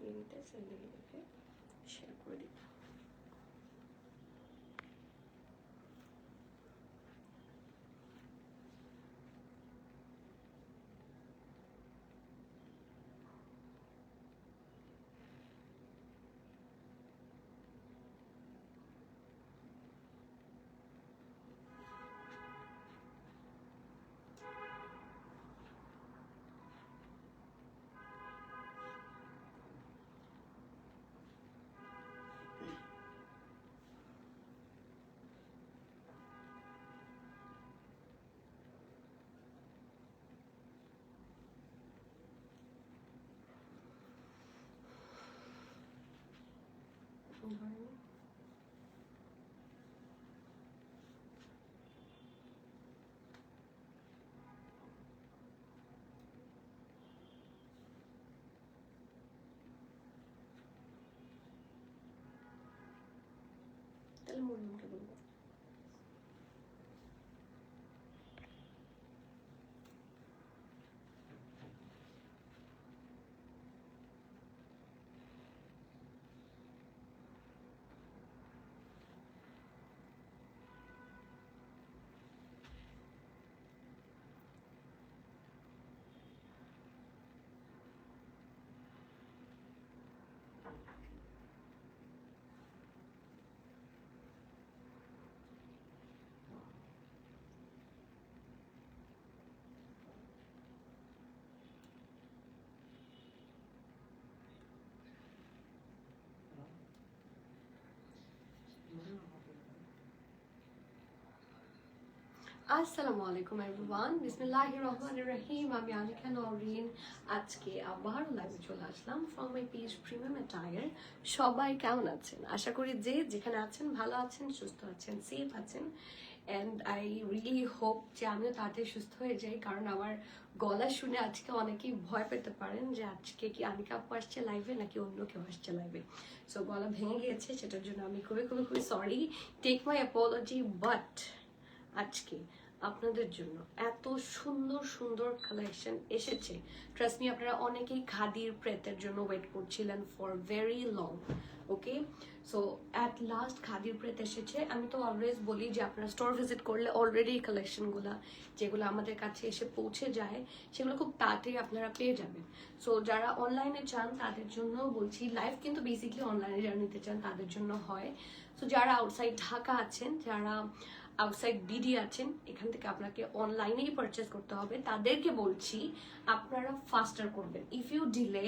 লিঙ্কটা স্যান্ডেলিকে শেয়ার করে দিব। তাহলে মরিয়মকে বলবো। আসসালামু আলাইকুম এভরিওয়ান, বিসমিল্লাহির রহমানির রহিম। আমি আনিকা নওরিন আজকে আবার লাইভে চলে আসলাম from my page premium attire. সবাই কেমন আছেন? আশা করি যে যেখানে আছেন ভালো আছেন, সুস্থ আছেন, সেফ আছেন। অ্যান্ড আই রিয়েলি হোপ যে আমিও তাড়াতাড়ি সুস্থ হয়ে যাই, কারণ আমার গলা শুনে আজকে অনেকেই ভয় পেতে পারেন যে আজকে কি আনিকা আপু আসছে লাইভে নাকি অন্য কেউ আসছে লাইভে। সো গলা ভেঙে গিয়েছে, সেটার জন্য আমি খুবই খুবই খুবই sorry, take my apology. But আজকে আপনাদের জন্য এত সুন্দর সুন্দর কালেকশন এসেছে। ট্রাস্ট মি, আপনারা অনেকেই খাদির প্রেতের জন্য ওয়েট করছিলেন for very long. Okay, so at last খাদির প্রেত এসেছে। আমি তো অলওয়েজ বলি যে আপনারা স্টোর ভিজিট করলে অলরেডি এই কালেকশনগুলো যেগুলো আমাদের কাছে এসে পৌঁছে যায় সেগুলো খুব তাড়াতাড়ি আপনারা পেয়ে যাবেন। সো যারা অনলাইনে চান তাদের জন্য বলছি, লাইভ কিন্তু বেসিকলি অনলাইনে যারা নিতে চান তাদের জন্য হয়। সো যারা আউটসাইড ঢাকা আছেন, যারা আউটসাইড বিডি আছেন, এখান থেকে আপনাকে অনলাইনেই পারচেস করতে হবে। তাদেরকে বলছি আপনারা ফাস্টার করবেন। ইফ ইউ ডিলে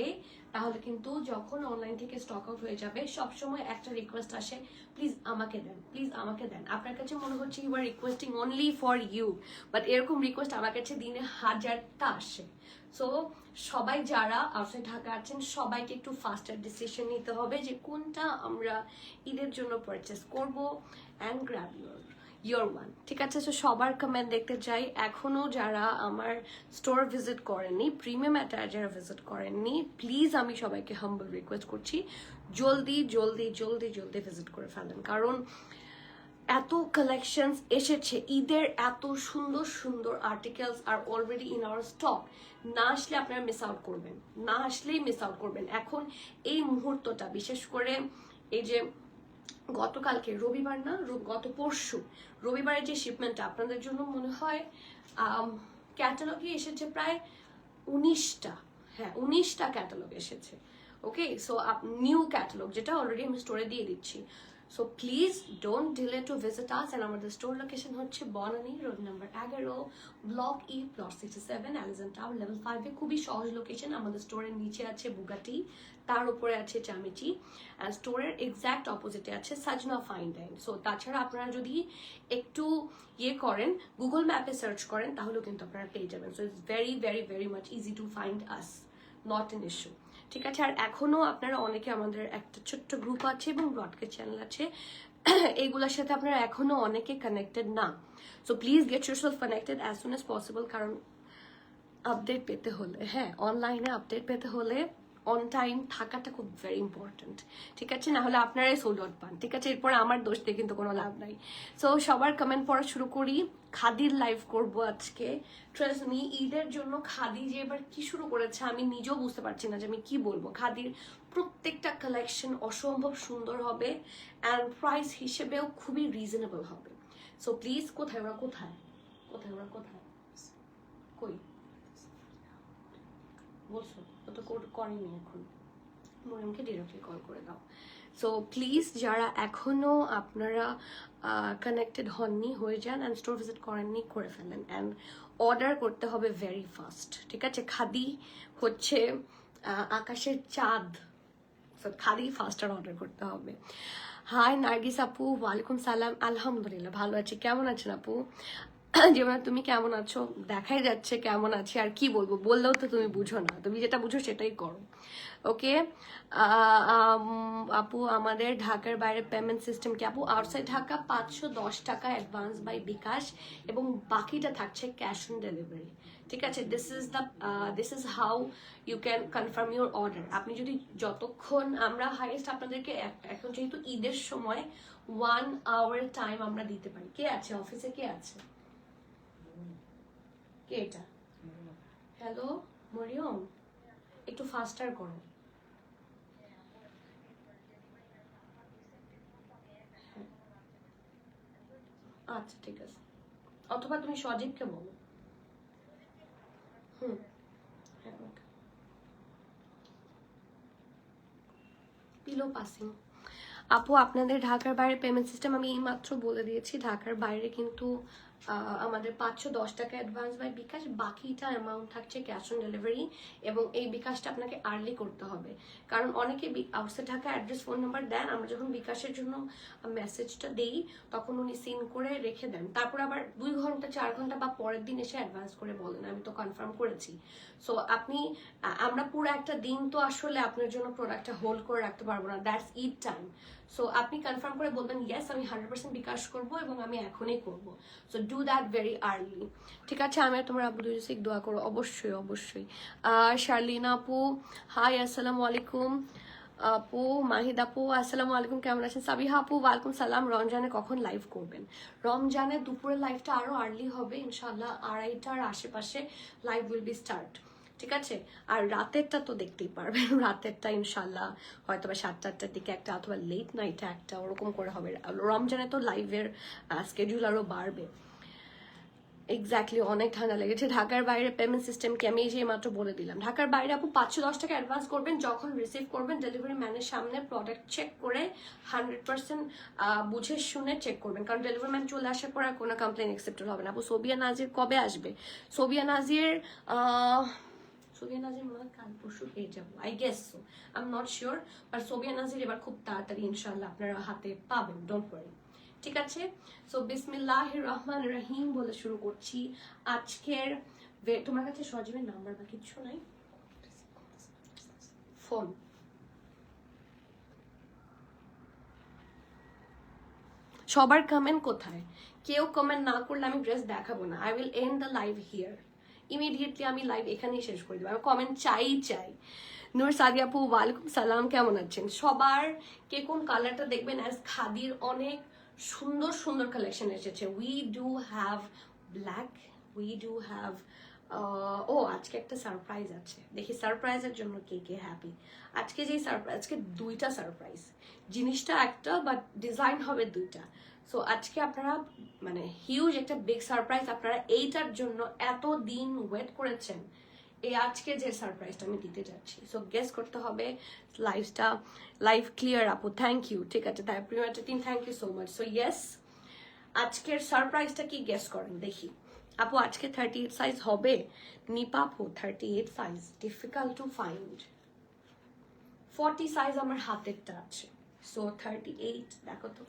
তাহলে কিন্তু যখন অনলাইন থেকে স্টক আউট হয়ে যাবে, সবসময় একটা রিকোয়েস্ট আসে, প্লিজ আমাকে দেন, প্লিজ আমাকে দেন। আপনার কাছে মনে হচ্ছে you are requesting only for you, but এরকম রিকোয়েস্ট আমার কাছে দিনে 1000টা আসে। সো সবাই যারা আউটসাইড ঢাকা আছেন সবাইকে একটু ফাস্টার ডিসিশন নিতে হবে যে কোনটা আমরা ঈদের জন্য পারচেস করব। অ্যান্ড গ্র্যাব ইয়োর ওয়ান, ঠিক আছে? সো সবার কমেন্ট দেখতে চাই। এখনো যারা আমার স্টোর ভিজিট করেননি, প্রিমিয়াম অ্যাটায়ার যারা ভিজিট করেননি, প্লিজ আমি সবাইকে হাম্বল রিকোয়েস্ট করছি, জলদি জলদি জলদি জলদি ভিজিট করে ফেলেন, কারণ এত কালেকশনস এসেছে ঈদের, এত সুন্দর সুন্দর articles are already in our stock. না আসলে আপনারা মিস আউট করবেন, না আসলেই মিস আউট করবেন। এখন এই মুহূর্তটা, বিশেষ করে এই যে গতকালকে রবিবার না, গত পরশু রবিবারের যে শিপমেন্টটা আপনাদের জন্য মনে হয় ক্যাটালগে এসেছে প্রায় 19টা, হ্যাঁ 19টা ক্যাটালগ এসেছে। ওকে, সো নিউ ক্যাটালগ যেটা অলরেডি আমি স্টোরে দিয়ে দিচ্ছি। So please don't delay to visit us. And আমাদের স্টোর লোকেশন হচ্ছে Banani road number 11, block E, plot 67, Allison tower, level 5 এ। খুবই সহজ লোকেশন। আমাদের স্টোরের নিচে আছে বুগাটি, তার উপরে আছে চামিচি, অ্যান্ড স্টোরের এক্স্যাক্ট অপোজিটে আছে সাজনা ফাইন ডাইন। সো তাছাড়া আপনারা যদি একটু করেন, গুগল ম্যাপে সার্চ করেন, তাহলেও কিন্তু আপনারা পেয়ে যাবেন। So it's very very very much easy to find us, not an issue, ঠিক আছে? আর এখনো আপনারা অনেকে, আমাদের একটা ছোট্ট গ্রুপ আছে এবং ব্রডকাস্ট চ্যানেল আছে, এইগুলোর সাথে আপনারা এখনো অনেকে কানেক্টেড না। So please get yourself connected as soon as possible, কারণ আপডেট পেতে হলে, হ্যাঁ অনলাইনে আপডেট পেতে হলে অন টাইম থাকাটা খুব ভেরি ইম্পর্টেন্ট, ঠিক আছে? না হলে আপনারাই সোল্ড আউট পান, ঠিক আছে? এরপর আমার দোষ দিয়ে কিন্তু কোনো লাভ নাই। সো সবার কমেন্ট পড়া শুরু করি। খাদির লাইভ করব আজকে। ট্রাস্ট মি, ঈদের জন্য খাদি যে এবার কি শুরু করেছে আমি নিজেও বুঝতে পারছি না যে আমি কি বলবো। খাদির প্রত্যেকটা কালেকশন অসম্ভব সুন্দর হবে অ্যান্ড প্রাইস হিসেবেও খুবই রিজনেবল হবে। সো প্লিজ, কোথায় ওরা কোথায় কোথায় ওরা কোথায় কই বলছো? ও তো করেনি এখন, মরিয়মকে ডিরেক্টলি কল করে দাও। সো প্লিজ যারা এখনো আপনারা কানেক্টেড হননি হয়ে যান অ্যান্ড স্টোর ভিজিট করেননি করে ফেলেন অ্যান্ড অর্ডার করতে হবে ভেরি ফাস্ট, ঠিক আছে? খাদি হচ্ছে আকাশের চাঁদ, খাদি ফাস্টার অর্ডার করতে হবে। হাই নার্গিস আপু, ওয়ালাইকুম সালাম। আলহামদুলিল্লাহ ভালো আছি, কেমন আছেন আপু? যেমন তুমি কেমন আছো দেখাই যাচ্ছে কেমন আছি, আর কি বলবো, বললেও তো তুমি বুঝো না, তুমি যেটা বুঝো সেটাই করো। ওকে আপু, আমাদের ঢাকার বাইরে পেমেন্ট সিস্টেম কি? আপু আউটসাইড ঢাকা 510 টাকা অ্যাডভান্স বাই বিকাশ এবং বাকিটা থাকছে ক্যাশ অন ডেলিভারি, ঠিক আছে? This is how you can confirm your order. আপনি যদি যতক্ষণ, আমরা হাইয়েস্ট আপনাদেরকে এখন যেহেতু ঈদের সময় 1 আওয়ার টাইম আমরা দিতে পারি। কে আছে অফিসে, কে আছে? কে এটা? হ্যালো মরিয়ম, একটু ফাস্টার করো। আচ্ছা ঠিক আছে, অথবা তুমি সজীবকে বলো। হুম, হ্যাঁ ওকে। পিলো পাসিং আপু, আপনাদের ঢাকার বাইরে পেমেন্ট সিস্টেম আমি এইমাত্র বলে দিয়েছি। ঢাকার বাইরে কিন্তু আমাদের 510 টাকা অ্যাডভান্স বাই বিকাশ, বাকিটা অ্যামাউন্ট থাকছে ক্যাশ অন ডেলিভারি। এবং এই বিকাশটা আপনাকে আর্লি করতে হবে, কারণ অনেকে outside Dhaka address phone number দেন, আমরা যখন বিকাশের জন্য মেসেজটা দেই তখন উনি সিন করে রেখে দেন, তারপর আবার 2 ঘন্টা 4 ঘন্টা বা পরের দিন এসে অ্যাডভান্স করে বলেন আমি তো কনফার্ম করেছি। সো আপনি, আমরা পুরো একটা দিন তো আসলে আপনার জন্য প্রোডাক্টটা হোল্ড করে রাখতে পারবো না, দ্যাটস ঈদ টাইম। সো আপনি কনফার্ম করে বলবেন ইয়েস আমি 100% বিকাশ করবো এবং আমি এখনই করবো। So do that very early, ঠিক আছে? আমি আর তোমার আব্দুল রসিক দোয়া করো, অবশ্যই অবশ্যই। শার্লিনা আপু হাই, আসসালামু আলাইকুম। আপু মাহিদ আপু আসসালামু আলাইকুম, কেমন আছেন? সাবিহা আপু ওয়ালাইকুম সালাম। রমজানে কখন লাইভ করবেন? রমজানে দুপুরের লাইভটা আরো আর্লি হবে ইনশাল্লাহ, 2:30টার আশেপাশে লাইভ উইল বি স্টার্ট, ঠিক আছে? আর রাতেরটা তো দেখতেই পারবেন, রাতেরটা ইনশাল্লাহ হয়তো বা 7টা-8টার দিকে একটা, অথবা লেট নাইটে একটা, ওরকম করে হবে। রমজানে তো লাইভের স্কেডিউল আরো বাড়বে। এক্স্যাক্টলি, অনেক ঠান্ডা লেগেছে। ঢাকার বাইরে পেমেন্ট সিস্টেম কি? আমি এই যে মাত্র বলে দিলাম। ঢাকার বাইরে আপু 510 টাকা অ্যাডভান্স করবেন, যখন রিসিভ করবেন ডেলিভারি ম্যানের সামনে প্রোডাক্ট চেক করে 100% বুঝে শুনে চেক করবেন, কারণ ডেলিভারি ম্যান চলে আসার পর আর কোনো কমপ্লেন অ্যাকসেপ্টেড হবে না। আপু সোবিয়া নাজির কবে আসবে? সোবিয়া নাজির মনে হয় কাল পরশু পেয়ে যাবো, I guess so, I am not sure, but Sobia Nazir এবার খুব তাড়াতাড়ি ইনশাল্লাহ আপনারা হাতে পাবেন, ডোন্ট ওয়ারি, ঠিক আছে? সো বিসমিল্লাহির রহমানির রহিম বলে শুরু করছি আজকের। তোমার কাছে সজীবের নাম্বার বা কিছু নাই? ফোন সবার কমেন্ট কোথায়? কেউ কমেন্ট না করলে আমি ড্রেস দেখাবো না, I will end the live here immediately. আমি লাইভ এখানেই শেষ করে দেবো, আমি কমেন্ট চাই। নূর সাদিয়া আপু ওয়ালাইকুম সালাম, কেমন আছেন? সবার কে কোন কালারটা দেখবেন? অ্যাজ খাদির অনেক সুন্দর সুন্দর কালেকশন এসেছে। We do have black, we do have ও আজকে একটা সারপ্রাইজ আছে, দেখি সারপ্রাইজের জন্য কে কে হ্যাপি। আজকে যেই সারপ্রাইজ, আজকে 2টা সারপ্রাইজ, জিনিসটা একটা বাট ডিজাইন হবে 2টা। সো আজকে আপনারা মানে হিউজ একটা বিগ সারপ্রাইজ, আপনারা এইটার জন্য এত দিন ওয়েট করেছেন। এই আজকে যে সারপ্রাইজটা আমি দিতে যাচ্ছি, সো গেস করতে হবে। লাইভ ক্লিয়ার আপু, থ্যাংক ইউ, ঠিক আছে? তাই premier team thank you so much. So yes, আজকের সারপ্রাইজটা কি গেস করেন দেখি। আপু আজকে 38 সাইজ হবে? নিপা আপু 38 size difficult to find. 40 size আমার হাতেরটা আছে, সো 38 দেখো তো,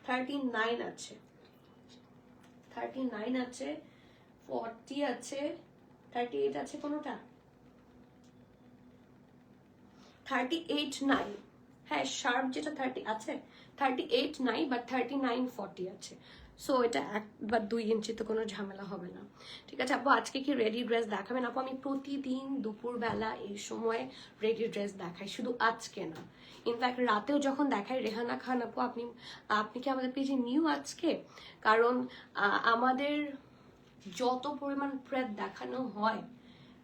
39 আছে, 39 আছে, 40 আছে, 38 আছে কোনোটা? 38 নাই, হ্যাঁ শার্প যেটা 30 আছে, 38 নাই, বাট 39 40 আছে। সো এটা 1 বা 2 ইঞ্চি তো কোনো ঝামেলা হবে না। ঠিক আছে আপু, আজকে কি রেডি ড্রেস দেখাবেন? আপু আমি প্রতিদিন দুপুরবেলা এই সময় রেডি ড্রেস দেখাই, শুধু আজকে না, ইনফ্যাক্ট রাতেও যখন দেখাই। রেহানা খান আপু, আপনি আপনি কি আমাদের পেজে নিউ আজকে? কারণ আমাদের যত পরিমাণ প্রেত দেখানো হয়,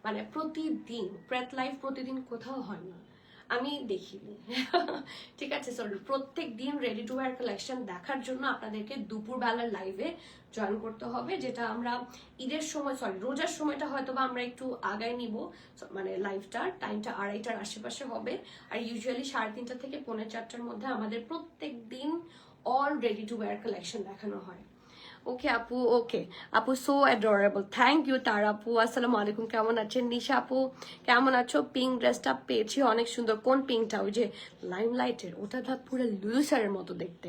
মানে প্রতিদিন প্রেত লাইভ প্রতিদিন কোথাও হয় না, আমি দেখিনি। ঠিক আছে, সরি, প্রত্যেক দিন রেডি টু ওয়্যার কালেকশন দেখার জন্য আপনাদেরকে দুপুরবেলার লাইভে জয়েন করতে হবে, যেটা আমরা ঈদের সময়, সরি রোজার সময়টা হয়তো বা আমরা একটু আগায় নিব, মানে লাইভটার টাইমটা 2:30টার আশেপাশে হবে। আর ইউজুয়ালি 3:30 থেকে 4:45টার মধ্যে আমাদের প্রত্যেক দিন all ready to wire collection দেখানো হয়। ওকে আপু, ওকে আপু, সো অ্যাডোরেবল, থ্যাংক ইউ তার আপু। আসসালামু আলাইকুম, কেমন আছেন? নিশা আপু কেমন আছো? পিঙ্ক ড্রেসটা পেয়েছি, অনেক সুন্দর। কোন পিঙ্কটা? ওই যে লাইম লাইটের ওটা, ধর পুরো লুসারের মতো দেখতে।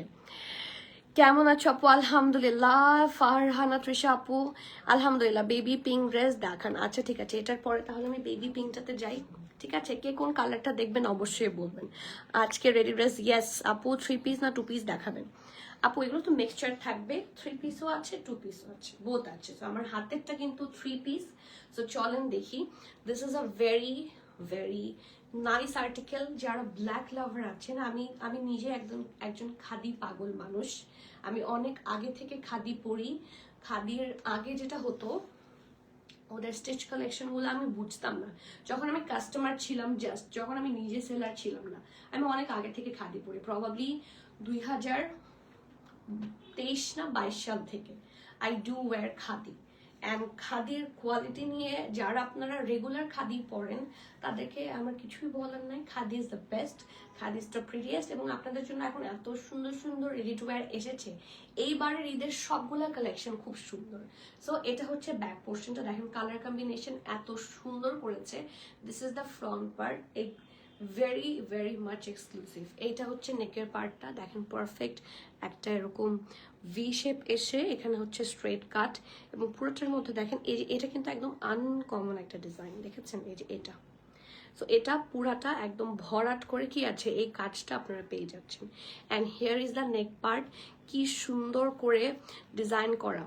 কেমন আছো আপু? আলহামদুলিল্লাহ। ফারহানা তৃষা আপু আলহামদুলিল্লাহ। বেবি পিঙ্ক ড্রেস দেখান। আচ্ছা ঠিক আছে, এটার পরে তাহলে আমি বেবি পিঙ্কটাতে যাই। ঠিক আছে, কে কোন কালারটা দেখবেন অবশ্যই বলবেন। আজকে রেডি ড্রেস, ইয়েস আপু। 3 পিস না 2 পিস দেখাবেন? আপু এগুলো তো মিক্সচার থাকবে, 3 পিসও আছে 2 পিসও আছে, বোথ আছে। তো আমার হাতেরটা কিন্তু 3 পিস। সো চলেন দেখি। This is a very very nice article. যারা ব্ল্যাক লাভার আছেন, আমি নিজে একজন খাদি পাগল মানুষ। আমি অনেক আগে থেকে খাদি পরি। খাদির আগে যেটা হতো, ওদের স্টিচ কালেকশনগুলো আমি বুঝতাম না যখন আমি কাস্টমার ছিলাম, জাস্ট যখন আমি নিজে সেলার ছিলাম না। আমি অনেক আগে থেকে খাদি পরি, প্রবাবলি 2023 না 22 সাল থেকে I do wear khadi. And খাদির কোয়ালিটি নিয়ে যারা আপনারা রেগুলার খাদি পরেন, তাদেরকে আমার কিছুই বলার নাই। Khadi is the best, khadi is the prettiest. এবং আপনাদের জন্য এখন এত সুন্দর সুন্দর রেডি টু ওয়্যার এসেছে। এইবারের ঈদের সবগুলা কালেকশন খুব সুন্দর। সো এটা হচ্ছে ব্যাক পোর্শনটা, দেখেন কালার কম্বিনেশন এত সুন্দর করেছে। This is the front part, very very much exclusive. এইটা হচ্ছে নেকের পার্টটা, দেখেন পারফেক্ট একটা এরকম ভি শেপ এসে এখানে হচ্ছে স্ট্রেট কাট। এবং পুরোটার মধ্যে দেখেন এই যে এটা কিন্তু একদম আনকমন একটা ডিজাইন, দেখেছেন? এই যে এটা, সো এটা পুরাটা একদম ভরাট করে কি আছে, এই কাজটা আপনারা পেয়ে যাচ্ছেন। And here is the neck part, কি সুন্দর করে ডিজাইন করা।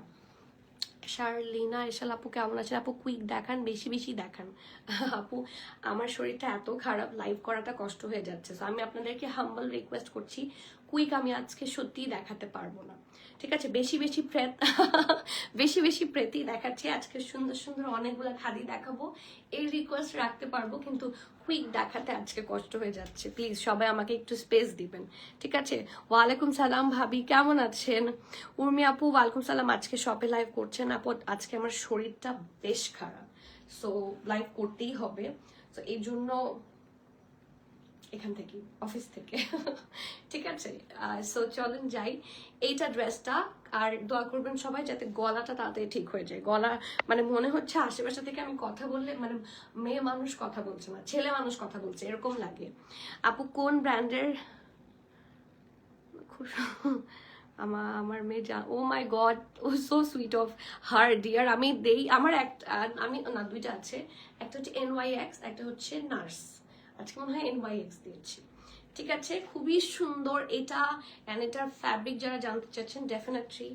শার্লিনা এশাল আপু কেমন আছেন? আপু কুইক দেখান, বেশি বেশি দেখান। আপু আমার শরীরটা এত খারাপ, লাইভ করাটা কষ্ট হয়ে যাচ্ছে। সো আমি আপনাদেরকে হাম্বল রিকোয়েস্ট করছি, কুইক আমি আজকে সত্যিই দেখাতে পারবো না। ঠিক আছে, বেশি বেশি প্রেত বেশি বেশি প্রেতই দেখাচ্ছি আজকে। সুন্দর সুন্দর অনেকগুলো খাদি দেখাবো, এই রিকোয়েস্ট রাখতে পারবো, কিন্তু কুইক দেখাতে আজকে কষ্ট হয়ে যাচ্ছে। প্লিজ সবাই আমাকে একটু স্পেস দিবেন, ঠিক আছে? ওয়ালাইকুম সালাম ভাবি, কেমন আছেন? উর্মি আপু ওয়ালাইকুম সালাম। আজকে শপে লাইভ করছেন আপু? আজকে আমার শরীরটা বেশ খারাপ, সো লাইভ করতেই হবে। সো এই জন্য এখান থেকে অফিস থেকে ঠিক আছে। সো চলেন যাই। এইটা ড্রেসটা, আর দোয়া করবেন সবাই যাতে গলাটা তাড়াতাড়ি ঠিক হয়ে যায়। গলা মানে মনে হচ্ছে আশেপাশে থেকে আমি কথা বললে মানে মেয়ে মানুষ কথা বলছে না, ছেলে মানুষ কথা বলছে, এরকম লাগে। আপু কোন ব্র্যান্ডের? খুব আমার মেয়ে যা, oh my god, oh so sweet of her dear. আমি দেই আমার একটা, আমি না দুইটা আছে, একটা হচ্ছে NYX, একটা হচ্ছে নার্স। আজকে মনে হয় NYX দিয়েছি। ঠিক আছে, খুবই সুন্দর এটা। অ্যান্ড এটার ফ্যাব্রিক যারা জানতে চাচ্ছেন, ডেফিনেটলি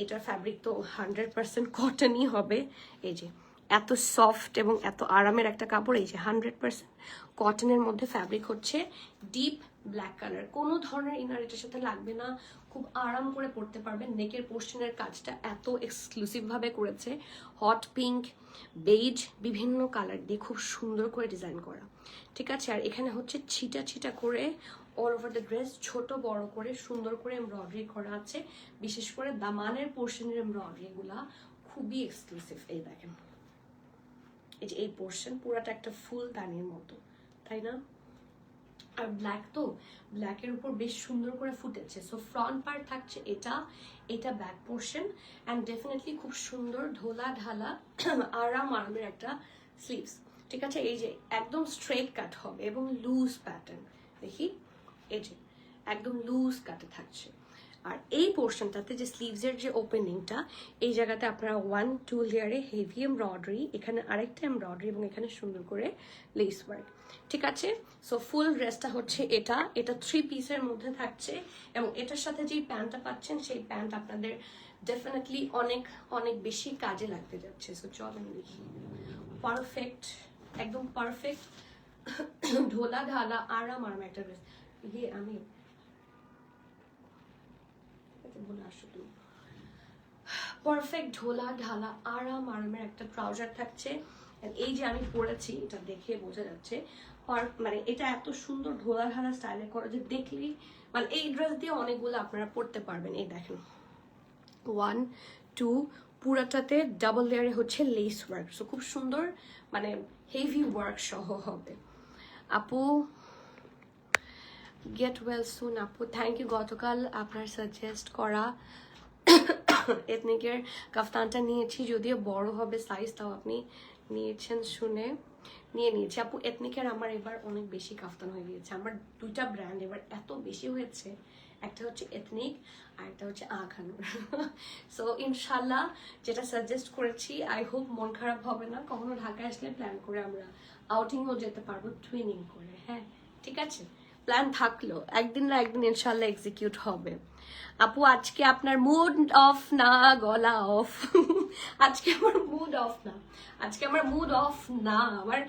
এটার ফ্যাব্রিক তো 100% কটনই হবে। এই যে এত সফট এবং এত আরামের একটা কাপড়, এই যে 100% কটনের মধ্যে ফ্যাব্রিক হচ্ছে ডিপ ব্ল্যাক কালার। কোনো ধরনের ইনার এটার সাথে লাগবে না, খুব আরাম করে পরতে পারবেন। নেকের পোর্শনের কাজটা এত এক্সক্লুসিভ ভাবে করেছে, হট পিঙ্ক, বেজ, বিভিন্ন কালার দিয়ে খুব সুন্দর করে ডিজাইন করা। ঠিক আছে, আর এখানে হচ্ছে ছিটা ছিটা করে অল ওভার দ্য ড্রেস ছোট বড় করে সুন্দর করে এমব্রয়ডারি করা আছে। বিশেষ করে দামানের পোর্শনের এমব্রয়ডারি গুলা খুবই এক্সক্লুসিভ। এই দেখেন, এই যে এই পোর্শন পুরাটা একটা ফুল দানির মতো, তাই না? আর ব্ল্যাক তো, ব্ল্যাকের উপর বেশ সুন্দর করে ফুটেছে। সো ফ্রন্ট পার্ট থাকছে এটা, এটা ব্যাক পোর্শন। অ্যান্ড ডেফিনেটলি খুব সুন্দর ঢোলা ঢালা আরামের একটা স্লিভস। ঠিক আছে, এই যে একদম স্ট্রেট কাট হবে এবং লুজ প্যাটার্ন। দেখি এই যে একদম লুজ কাটে থাকছে। আর এই পোর্শনটাতে যে স্লিভসের যে ওপেনিংটা, এই জায়গাতে আপনারা 1-2 লেয়ারে হেভি এমব্রয়ডারি, এখানে আরেকটা এমব্রয়ডারি এবং এখানে সুন্দর করে লেস ওয়ার্ক। ঠিক আছে, সো ফুল ড্রেসটা হচ্ছে এটা, এটা 3 পিসের মধ্যে থাকছে। এবং এটার সাথে যেই প্যান্টটা পাচ্ছেন, সেই প্যান্ট আপনাদের ডেফিনেটলি অনেক অনেক বেশি কাজে লাগতে যাচ্ছে। সো চলেন দেখি। পারফেক্ট, একদম পারফেক্ট ঢোলা ঢালা আরাম আরাম একটা ড্রেস। আমি বলে আসো তুমি। পারফেক্ট ঢোলা ঢালা আরাম আরামের একটা ট্রাউজার থাকছে। এই যে আমি পরেছি, এটা দেখে বোঝা যাচ্ছে মানে এটা এত সুন্দর ঢোলা ঢালা স্টাইলে করা যে দেখলেই মানে এই ড্রেস দিয়ে অনেকগুলো আপনারা পরতে পারবেন। এই দেখেন 1 2 পুরাটাতে ডাবল লেয়ারে হচ্ছে লেস ওয়ার্ক। সো খুব সুন্দর মানে হেভি ওয়ার্ক সহ হবে। আপু গেট ওয়েল সুন আপু, থ্যাংক ইউ। গতকাল আপনার সাজেস্ট করা এথনিকের কাফতানটা নিয়েছি, যদিও বড় হবে সাইজ, তাও আপনি নিয়েছেন শুনে নিয়েছি আপু। এথনিকের আমার এবার অনেক বেশি কাফতান হয়ে গিয়েছে। আমার দুইটা ব্র্যান্ড এবার এত বেশি হয়েছে, একটা হচ্ছে এথনিক আর একটা হচ্ছে আখানুর। সো ইনশাল্লাহ যেটা সাজেস্ট করেছি, আই হোপ মন খারাপ হবে না। কখনো ঢাকায় আসলে প্ল্যান করে আমরা আউটিংও যেতে পারবো টুইনিং করে। হ্যাঁ ঠিক আছে, প্ল্যান থাকলো, একদিন না একদিন ইনশাল্লাহ এক্সিকিউট হবে। আপু আজকে আপনার মুড অফ না, গলা অফ। আজকে আমার মুড অফ না, আজকে আমার মুড অফ না। আমার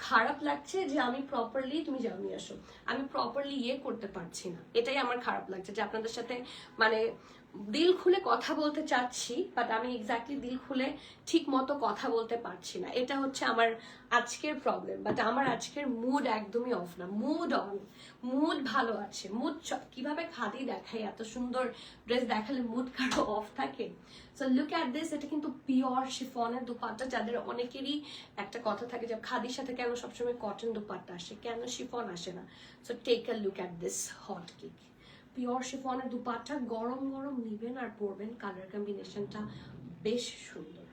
খারাপ লাগছে যে আমি প্রপারলি, তুমি যাও নিয়ে আসো, আমি প্রপারলি করতে পারছি না। এটাই আমার খারাপ লাগছে যে আপনাদের সাথে মানে দিল খুলে কথা বলতে চাচ্ছি, বাট আমি এক্স্যাক্টলি দিল খুলে ঠিক মতো কথা বলতে পারছি না। এটা হচ্ছে আমার আজকের প্রবলেম। বাট আমার আজকের মুড একদমই অফ না, মুড অন, মুড ভালো আছে। মুড কিভাবে খাদি দেখাই, এত সুন্দর ড্রেস দেখালে মুড কারো অফ থাকে? So look at this. এটা কিন্তু পিওর শিফনের দুপাট্টা। যাদের অনেকেরই একটা কথা থাকে যে খাদির সাথে কেন সবসময় কটন দুপাট্টা আসে, কেন শিফন আসে না? So take a look at this hot cake. Pure শিফনের দুপাট্টা, গরম গরম নিবেন আর পরবেন। কালার কম্বিনেশনটা বেশ সুন্দর,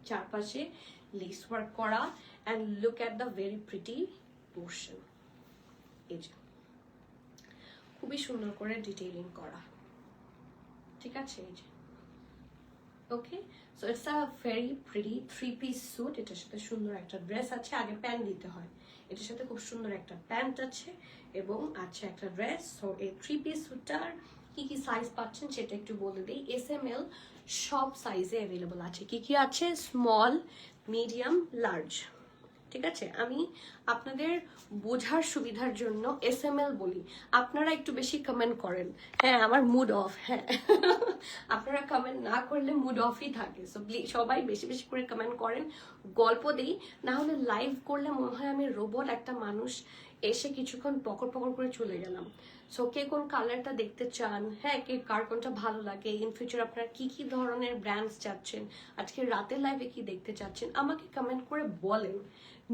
চারপাশে লেস ওয়ার্ক করা, and look at the very pretty portion. এই যে খুবই সুন্দর করে ডিটেইলিং করা, ঠিক আছে? এই যে okay. So it's a very pretty 3-piece suit. এটার সাথে সুন্দর একটা ড্রেস আছে, আগে প্যান্ট দিতে হয়। এটার সাথে খুব সুন্দর একটা প্যান্ট আছে এবং আছে একটা ড্রেস। সো এই 3-piece স্যুটটার কি কি সাইজ পাচ্ছেন সেটা একটু বলে দিই। SML সব সাইজে অ্যাভেলেবল আছে। কি কি আছে? Small, medium, large. ঠিক আছে, আমি আপনাদের বোঝার সুবিধার জন্য SML বলি। আপনারা একটু বেশি কমেন্ট করেন। হ্যাঁ আমার মুড অফ, হ্যাঁ আপনারা কমেন্ট না করলে মুড অফই থাকে। সো সবাই বেশি বেশি করে কমেন্ট করেন। গল্প দিই, না হলে লাইভ করলে মনে হয় আমি রোবট, একটা মানুষ এসে কিছুক্ষণ পকর পকর করে চলে গেলাম। সো কে কোন কালারটা দেখতে চান, হ্যাঁ কে কার কোনটা ভালো লাগে, ইন ফিউচার আপনারা কি কি ধরনের ব্র্যান্ডস চাচ্ছেন, আজকে রাতের লাইভে কি দেখতে চাচ্ছেন, আমাকে কমেন্ট করে বলেন।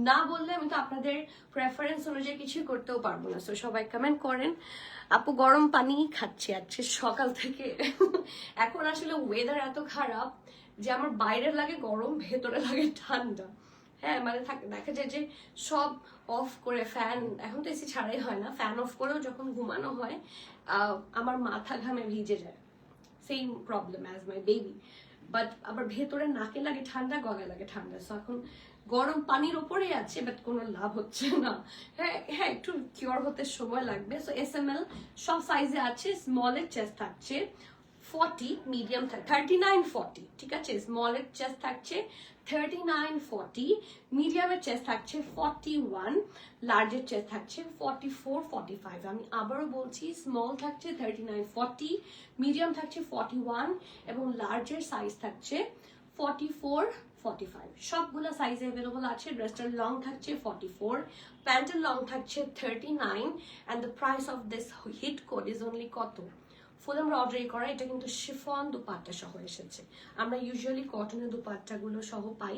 না বললে আমি তো আপনাদের প্রেফারেন্স অনুযায়ী কিছুই করতেও পারবো না। সো সবাই কমেন্ট করেন। আপু গরম পানি খাচ্ছি আজকে সকাল থেকে। এখন আসলে ওয়েদার এত খারাপ যে আমার বাইরে লাগে গরম, ভেতরে লাগে ঠান্ডা। হ্যাঁ মানে দেখা যায় যে সব অফ করে ফ্যান, এখন তো এসি ছাড়াই হয় না, ফ্যান অফ করেও যখন ঘুমানো হয় আমার মাথা ঘামে ভিজে যায়। Same problem as my baby. But আবার ভেতরে নাকে লাগে ঠান্ডা, গলায় লাগে ঠান্ডা। সো এখন গরম পানির ওপরেই আছে, বাট কোনো লাভ হচ্ছে না। হ্যাঁ হ্যাঁ একটু কিওর হতে সময় লাগবে। সো SML সব সাইজে আছে। স্মলের চেস্ট থাকছে 40, মিডিয়াম 39-40, ঠিক আছে? স্মলের চেস্ট থাকছে 39-40, মিডিয়ামের চেস্ট থাকছে 41, লার্জের চেস্ট থাকছে 44-45। আমি আবারও বলছি, স্মল থাকছে 39-40, মিডিয়াম থাকছে 41 এবং লার্জের সাইজ থাকছে 44-45। সবগুলো সাইজে অ্যাভেলেবল আছে। ড্রেসটার লং থাকছে 44, প্যান্টের লং থাকছে 39, and the price of this hit code is only কত? ফুল এমব্রয়ডারি করা। এটা কিন্তু শিফন দুপাট্টা সহ এসেছে। আমরা ইউজুয়ালি কটনের দুপাট্টাগুলো সহ পাই,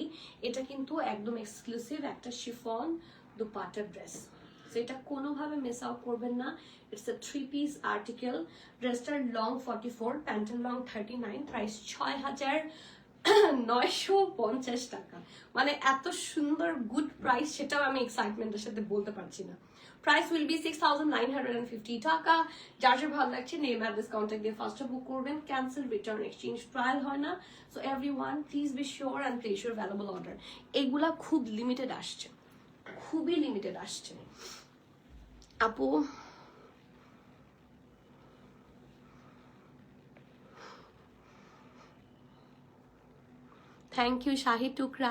এটা কিন্তু একদম এক্সক্লুসিভ একটা শিফন দুপাট্টা ড্রেস। সো এটা কোনোভাবে মিস আউট করবেন না। It's a 3-piece article. ড্রেসটার লং 44, প্যান্টের লং 39, প্রাইস 6,950 টাকা। মানে এত সুন্দর গুড প্রাইস, সেটাও আমি এক্সাইটমেন্টের সাথে বলতে পারছি না। প্রাইস উইল বি 6,950 টাকা। যার যার ভালো লাগছে নেম অ্যাড্রেস কন্ট্যাক্ট দিয়ে ফার্স্টে বুক করবেন। ক্যান্সেল, রিটার্ন, এক্সচেঞ্জ, ট্রায়াল হয় না। So everyone please be sure and place your valuable order. এগুলা খুব লিমিটেড আসছে, খুবই লিমিটেড আসছে আপু। থ্যাংক ইউ শাহি টুকরা।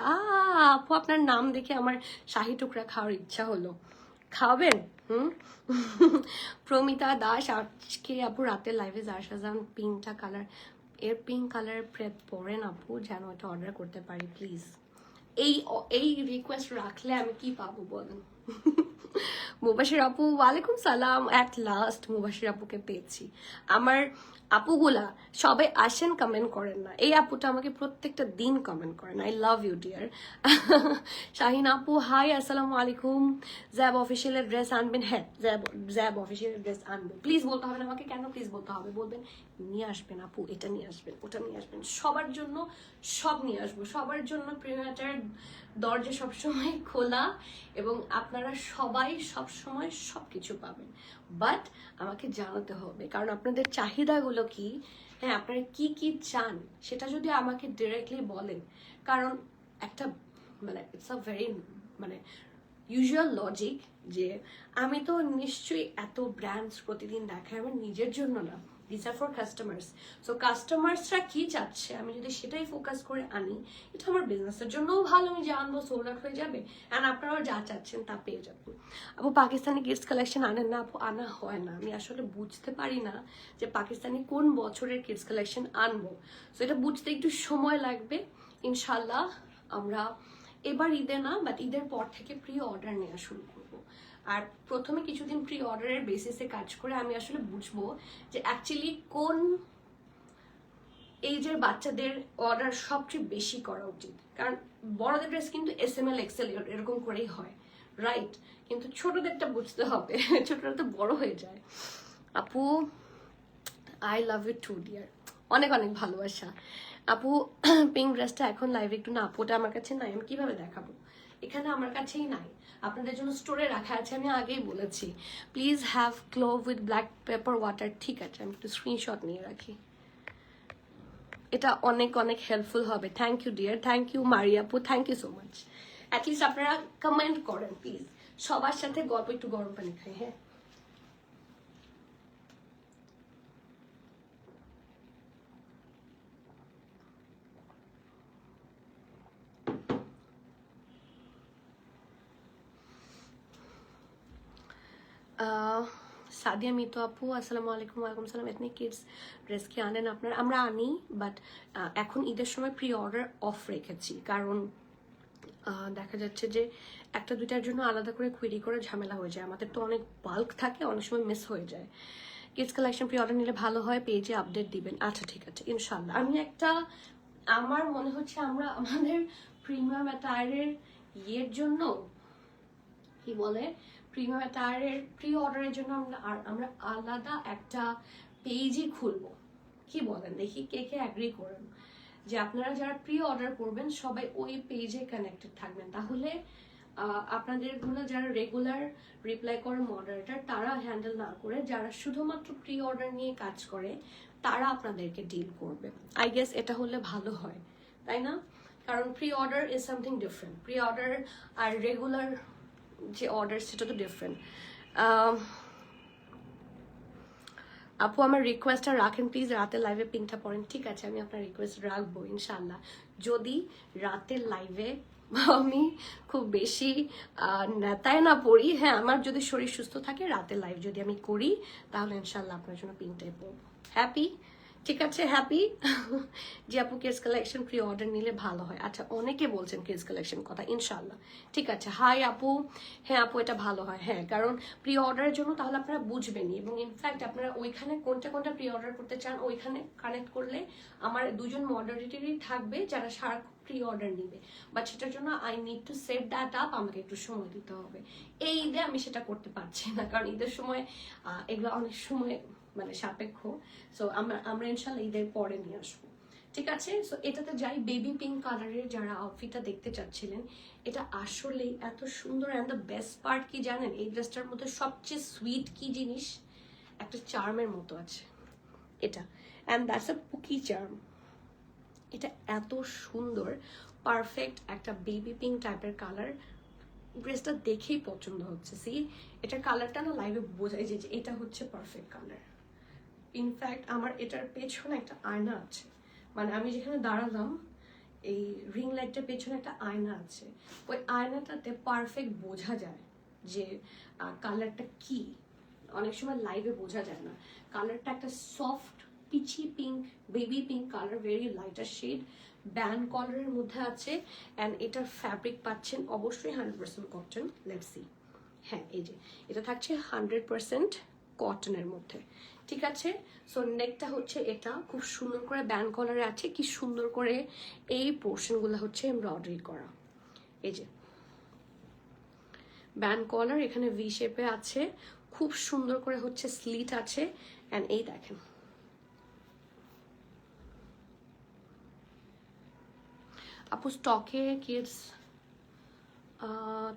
আপু আপনার নাম দেখে আমার শাহি টুকরা খাওয়ার ইচ্ছা হলো, খাওয়াবেন? প্রমিতা দাস, আজকে আপু রাতের লাইভে জারসাজান পিঙ্কটা কালার, এর পিঙ্ক কালার প্রেপ পরেন আপু, যেন এটা অর্ডার করতে পারি প্লিজ। এই রিকোয়েস্ট রাখলে আমি কি পাবো বলেন? মুবাশির আপু, ওয়ালাইকুম সালাম। অ্যাট লাস্ট মুবাশির আপুকে পেয়েছি। আমার আপুগুলা সবাই আসেন, কমেন্ট করেন না। এই আপুটা আমাকে প্রত্যেকটা দিন কমেন্ট করেন। I love you dear. Shahin আপু হাই, আসসালামু আলাইকুম। জ্যাব অফিসিয়ালের ড্রেস আনবেন? হ্যাঁ, জ্যাব অফিসিয়ালের ড্রেস আনবো। প্লিজ বলতে হবে না আমাকে, কেন প্লিজ বলতে হবে? বলবেন নিয়ে আসবেন আপু, এটা নিয়ে আসবেন, ওটা নিয়ে আসবেন, সবার জন্য সব নিয়ে আসবো। সবার জন্য প্রিমিয়াটার দরজা সবসময় খোলা এবং আপনারা সবাই সবসময় সব কিছু পাবেন। বাট আমাকে জানাতে হবে, কারণ আপনাদের চাহিদাগুলো কি, হ্যাঁ আপনারা কি কি চান সেটা যদি আমাকে ডিরেক্টলি বলেন। কারণ একটা মানে ইটস আ ভেরি মানে ইউজুয়াল লজিক যে আমি তো নিশ্চয়ই এত ব্র্যান্ডস প্রতিদিন দেখাই আমার নিজের জন্য না, this are for customers. So কাস্টমার্সরা কি চাচ্ছে আমি যদি সেটাই ফোকাস করে আনি, এটা আমার বিজনেসের জন্যও ভালো, আমি জানবো সোল্ড আউট হয়ে যাবে, অ্যান্ড আপনারাও যা চাচ্ছেন তা পেয়ে যাবেন। আপু পাকিস্তানি গিফটস কালেকশন আনেন না? আপু আনা হয় না, আমি আসলে বুঝতে পারি না যে পাকিস্তানি কোন বছরের কিডস কালেকশন আনবো। সো এটা বুঝতে একটু সময় লাগবে। ইনশাল্লাহ আমরা এবার ঈদে না, বাট ঈদের পর থেকে প্রি অর্ডার নেওয়া শুরু করবো। আর প্রথমে কিছুদিন প্রি অর্ডারের বেসিসে কাজ করে আমি আসলে বুঝবো যে অ্যাকচুয়ালি কোন এইজের বাচ্চাদের অর্ডার সবচেয়ে বেশি করা উচিত। কারণ বড়দের ড্রেস কিন্তু SML XL এরকম করেই হয়, রাইট? কিন্তু ছোটদেরটা বুঝতে হবে, ছোটরা তো বড় হয়ে যায়। আপু I love you too dear, অনেক অনেক ভালোবাসা। আপু পিঙ্ক ড্রেসটা এখন লাইভে একটু না, আপুটা আমার কাছে নাই, আমি কিভাবে দেখাবো? এখানে আমার কাছেই নাই, আপনাদের জন্য স্টোরে রাখা আছে, আমি আগেই বলেছি। Please have clove with black pepper water. ঠিক আছে, আমি একটু স্ক্রিনশট নিয়ে রাখি, এটা অনেক অনেক হেল্পফুল হবে। Thank you dear, thank you মারিয়াপু, thank you so much. At least আপনারা কমেন্ট করেন প্লিজ। সবার সাথে গল্প, একটু গরম পানি খাই। হ্যাঁ সাদিয়া মিতু আপু, আসসালামু আলাইকুম। ওয়ালাইকুম সালাম। এথনিক কিডস ড্রেস কি আনেন আপনারা? আমরা আনি, বাট এখন ঈদের সময় প্রি অর্ডার অফ রেখেছি, কারণ দেখা যাচ্ছে যে একটা দুইটার জন্য আলাদা করে কুইরি করে ঝামেলা হয়ে যায়, আমাদের তো অনেক বাল্ক থাকে, অনেক সময় মিস হয়ে যায়। কিডস কালেকশন প্রি অর্ডার নিলে ভালো হয়, পেজে আপডেট দিবেন। আচ্ছা ঠিক আছে, ইনশাল্লাহ। আমি একটা, আমার মনে হচ্ছে আমরা আমাদের প্রিমিয়াম অ্যাটায়ারের ইয়ের জন্য কি বলে, প্রিমিয়াম অ্যাটায়ারের প্রি অর্ডারের জন্য আমরা আলাদা একটা পেজই খুলবো। কি বলেন, দেখি কে কে অ্যাগ্রি করেন যে আপনারা যারা প্রি অর্ডার করবেন সবাই ওই পেজে কানেক্টেড থাকবেন। তাহলে আপনাদের গুলো যারা রেগুলার রিপ্লাই করে মডারেটর, তারা হ্যান্ডেল না করে যারা শুধুমাত্র প্রি অর্ডার নিয়ে কাজ করে তারা আপনাদেরকে ডিল করবে। আই গেস এটা হলে ভালো হয়, তাই না? কারণ pre order is something different. Pre order আর রেগুলার যে অর্ডার সেটা তো ডিফারেন্ট। আপু আমার রিকোয়েস্টটা রাখেন প্লিজ, রাতের লাইভে পিঙ্কটা পড়েন। ঠিক আছে, আমি আপনার রিকোয়েস্ট রাখবো ইনশাল্লাহ। যদি রাতের লাইভে আমি খুব বেশি নেতায় না পড়ি, হ্যাঁ আমার যদি শরীর সুস্থ থাকে, রাতের লাইভ যদি আমি করি তাহলে ইনশাল্লাহ আপনার জন্য পিঙ্কটাই পড়বো। হ্যাপি? ঠিক আছে, হ্যাপি। যে আপু কিডস কালেকশন প্রি অর্ডার নিলে ভালো হয়। আচ্ছা, অনেকে বলছেন কিডস কালেকশন কথা, ইনশাল্লাহ। ঠিক আছে, হাই আপু। হ্যাঁ আপু, এটা ভালো হয়, হ্যাঁ, কারণ প্রি অর্ডারের জন্য তাহলে আপনারা বুঝবেনই, এবং ইনফ্যাক্ট আপনারা ওইখানে কোনটা কোনটা প্রি অর্ডার করতে চান ওইখানে কানেক্ট করলে আমার দুজন মডারেটরই থাকবে যারা সারা প্রি অর্ডার নিবে। বাট সেটার জন্য I need to said that up, আমাকে একটু সময় দিতে হবে। এই ঈদে আমি সেটা করতে পারছি না, কারণ ঈদের সময় এগুলো অনেক সময় মানে সাপেক্ষ। সো আমরা ইনশাল্লাহ ঈদের পরে নিয়ে আসবো। ঠিক আছে, সো এটাতে যাই। বেবি পিঙ্ক কালারের যারা আউটফিটটা দেখতে চাচ্ছিলেন, এটা আসলেই এত সুন্দর। অ্যান্ড দ্য বেস্ট পার্ট কি জানেন, এই ড্রেসটার মধ্যে সবচেয়ে সুইট কি জিনিস, একটা চার্মের মতো আছে এটা, অ্যান্ড দ্যাটস আ পুকি চার্ম। এটা এত সুন্দর, পারফেক্ট একটা বেবি পিঙ্ক টাইপের কালার। ড্রেসটা দেখেই পছন্দ হচ্ছে। সি, এটার কালারটা না লাইভে বোঝাই যে এটা হচ্ছে পারফেক্ট কালার। ইনফ্যাক্ট আমার এটার পেছনে একটা আয়না আছে, মানে আমি যেখানে দাঁড়ালাম এই রিং লাইটটার পেছনে একটা আয়না আছে, ওই আয়নাটাতে পারফেক্ট বোঝা যায় যে কালারটা কি। অনেক সময় লাইভে বোঝা যায় না। কালারটা একটা soft peachy pink, baby pink colour, very lighter shade, band কলারের মধ্যে আছে। অ্যান্ড এটার ফ্যাব্রিক পাচ্ছেন অবশ্যই 100% কটন। লেটস সি, হ্যাঁ এই যে এটা থাকছে 100% কটনের মধ্যে, ঠিক আছে। সো নেকটা হচ্ছে এটা খুব সুন্দর করে ব্যান্ড কলারে আছে, কি সুন্দর করে এই পোর্শনগুলো হচ্ছে এমব্রয়ডারি করা। এই যে ব্যান্ড কলার এখানে ভি শেপে আছে, খুব সুন্দর করে হচ্ছে স্লিট আছে। অ্যান্ড এই দেখেন আপু স্টকে কিডস